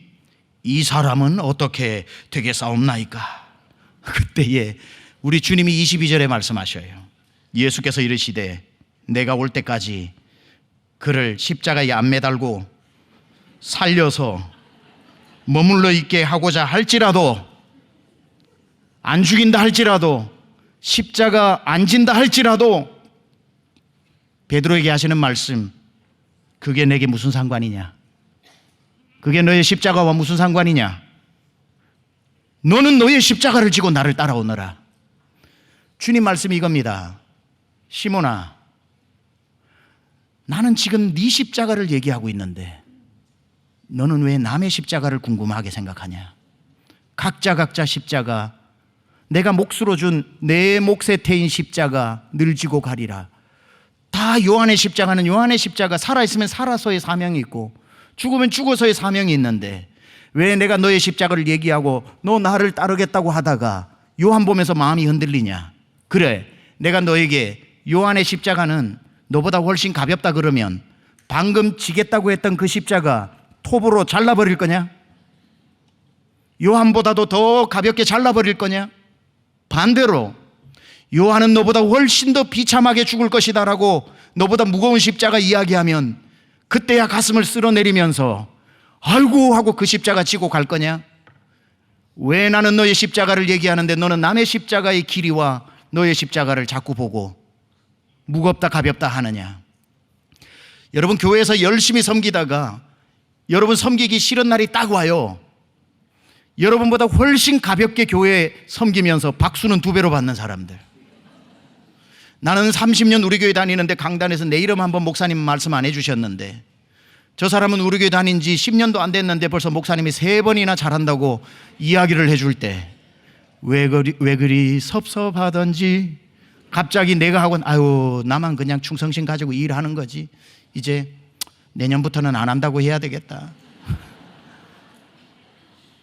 이 사람은 어떻게 되겠사옵나이까? 그때에 우리 주님이 22절에 말씀하셔요. 예수께서 이르시되 내가 올 때까지 그를 십자가에 안 매달고 살려서 머물러 있게 하고자 할지라도, 안 죽인다 할지라도, 십자가 안 진다 할지라도, 베드로에게 하시는 말씀, 그게 내게 무슨 상관이냐? 그게 너의 십자가와 무슨 상관이냐? 너는 너의 십자가를 지고 나를 따라오너라. 주님 말씀이 이겁니다. 시몬아, 나는 지금 네 십자가를 얘기하고 있는데 너는 왜 남의 십자가를 궁금하게 생각하냐? 각자 십자가, 내가 몫으로 준 내 몫에 태인 십자가 늘 지고 가리라. 다 요한의 십자가는 요한의 십자가, 살아있으면 살아서의 사명이 있고 죽으면 죽어서의 사명이 있는데 왜 내가 너의 십자가를 얘기하고 너 나를 따르겠다고 하다가 요한 보면서 마음이 흔들리냐? 그래, 내가 너에게 요한의 십자가는 너보다 훨씬 가볍다 그러면 방금 지겠다고 했던 그 십자가 톱으로 잘라버릴 거냐? 요한보다도 더 가볍게 잘라버릴 거냐? 반대로 요한은 너보다 훨씬 더 비참하게 죽을 것이다 라고 너보다 무거운 십자가 이야기하면 그때야 가슴을 쓸어내리면서 아이고 하고 그 십자가 지고 갈 거냐? 왜 나는 너의 십자가를 얘기하는데 너는 남의 십자가의 길이와 너의 십자가를 자꾸 보고 무겁다 가볍다 하느냐? 여러분, 교회에서 열심히 섬기다가 여러분 섬기기 싫은 날이 딱 와요. 여러분보다 훨씬 가볍게 교회 섬기면서 박수는 2배로 받는 사람들. 나는 30년 우리 교회 다니는데 강단에서 내 이름 한번 목사님 말씀 안 해주셨는데 저 사람은 우리 교회 다닌 지 10년도 안 됐는데 벌써 목사님이 3번이나 잘한다고 이야기를 해줄 때 왜 그리 섭섭하던지 갑자기 내가 하곤 아유 나만 그냥 충성심 가지고 일하는 거지, 이제 내년부터는 안 한다고 해야 되겠다.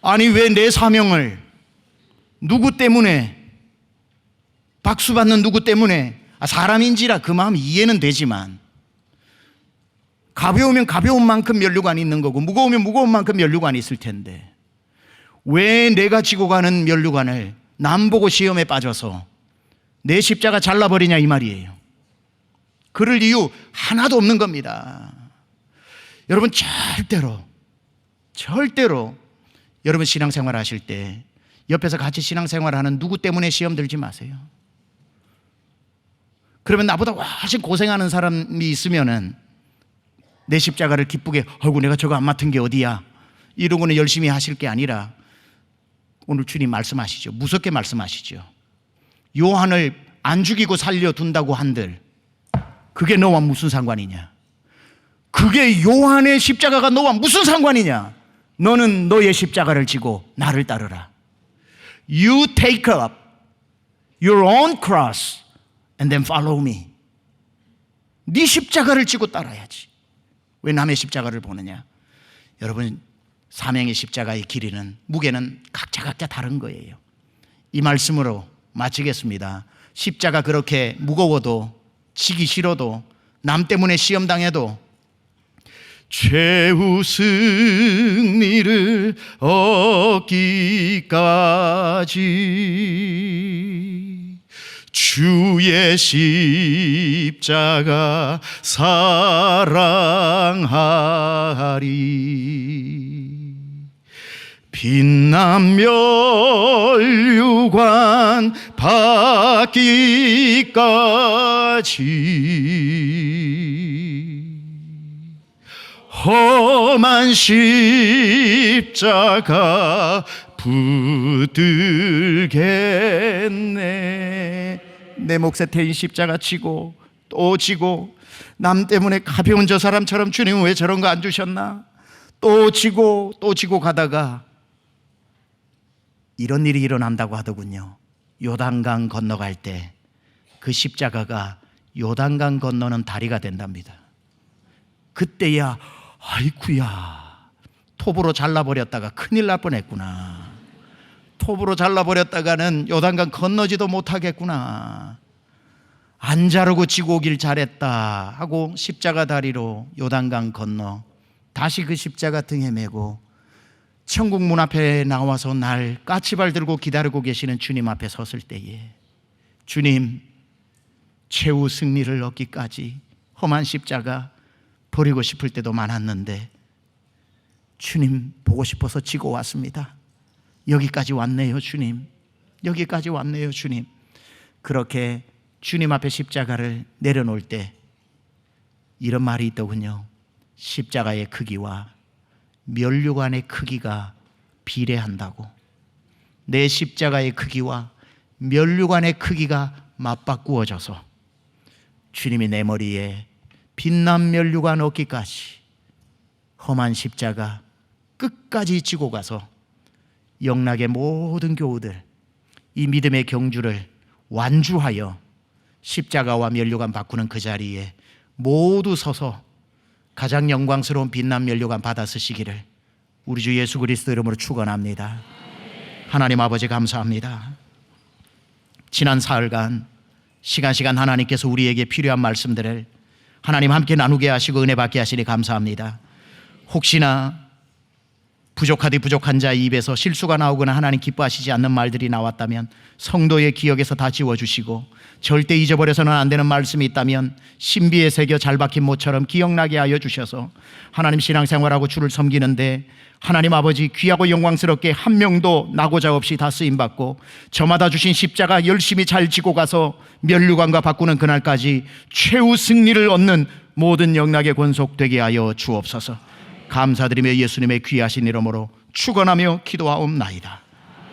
아니 왜 내 사명을 누구 때문에, 박수받는 누구 때문에, 사람인지라 그 마음 이해는 되지만 가벼우면 가벼운 만큼 면류관이 있는 거고 무거우면 무거운 만큼 면류관이 있을 텐데 왜 내가 지고 가는 면류관을 남 보고 시험에 빠져서 내 십자가 잘라버리냐 이 말이에요. 그럴 이유 하나도 없는 겁니다. 여러분 절대로 여러분 신앙생활 하실 때 옆에서 같이 신앙생활하는 누구 때문에 시험 들지 마세요. 그러면 나보다 훨씬 고생하는 사람이 있으면은 내 십자가를 기쁘게 아이고 내가 저거 안 맡은 게 어디야 이러고는 열심히 하실 게 아니라 오늘 주님 말씀하시죠. 무섭게 말씀하시죠. 요한을 안 죽이고 살려둔다고 한들 그게 너와 무슨 상관이냐? 그게 요한의 십자가가 너와 무슨 상관이냐? 너는 너의 십자가를 지고 나를 따르라. You take up your own cross and then follow me. 네 십자가를 지고 따라야지. 왜 남의 십자가를 보느냐? 여러분 사명의 십자가의 길이는 무게는 각자 다른 거예요. 이 말씀으로 마치겠습니다. 십자가 그렇게 무거워도 지기 싫어도 남 때문에 시험당해도 최후 승리를 얻기까지 주의 십자가 사랑하리. 빛난 면류관 받기까지 험한 십자가 붙들겠네. 내 몫에 태인 십자가 지고 또 지고 남 때문에 가벼운 저 사람처럼 주님은 왜 저런 거 안 주셨나? 또 지고 가다가 이런 일이 일어난다고 하더군요. 요단강 건너갈 때 그 십자가가 요단강 건너는 다리가 된답니다. 그때야 아이쿠야 톱으로 잘라버렸다가 큰일 날 뻔했구나. 톱으로 잘라버렸다가는 요단강 건너지도 못하겠구나. 안 자르고 지고 오길 잘했다 하고 십자가 다리로 요단강 건너 다시 그 십자가 등에 메고 천국 문 앞에 나와서 날 까치발 들고 기다리고 계시는 주님 앞에 섰을 때에 주님 최후 승리를 얻기까지 험한 십자가 버리고 싶을 때도 많았는데 주님 보고 싶어서 지고 왔습니다. 여기까지 왔네요 주님. 여기까지 왔네요 주님. 그렇게 주님 앞에 십자가를 내려놓을 때 이런 말이 있더군요. 십자가의 크기와 면류관의 크기가 비례한다고. 내 십자가의 크기와 면류관의 크기가 맞바꾸어져서 주님이 내 머리에 빛난 면류관 얻기까지 험한 십자가 끝까지 지고 가서 영락의 모든 교우들 이 믿음의 경주를 완주하여 십자가와 면류관 바꾸는 그 자리에 모두 서서 가장 영광스러운 빛난 면류관 받아 쓰시기를 우리 주 예수 그리스도 이름으로 축원합니다. 하나님 아버지 감사합니다. 지난 사흘간 시간 하나님께서 우리에게 필요한 말씀들을 하나님 함께 나누게 하시고 은혜 받게 하시니 감사합니다. 혹시나 부족하디 부족한 자의 입에서 실수가 나오거나 하나님 기뻐하시지 않는 말들이 나왔다면 성도의 기억에서 다 지워주시고 절대 잊어버려서는 안 되는 말씀이 있다면 신비에 새겨 잘 박힌 모처럼 기억나게 하여 주셔서 하나님 신앙생활하고 주를 섬기는데 하나님 아버지 귀하고 영광스럽게 한 명도 나고자 없이 다 쓰임받고 저마다 주신 십자가 열심히 잘 지고 가서 면류관과 바꾸는 그날까지 최후 승리를 얻는 모든 영락의 권속되게 하여 주옵소서. 감사드리며 예수님의 귀하신 이름으로 축원하며 기도하옵나이다.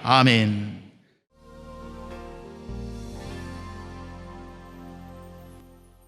아멘.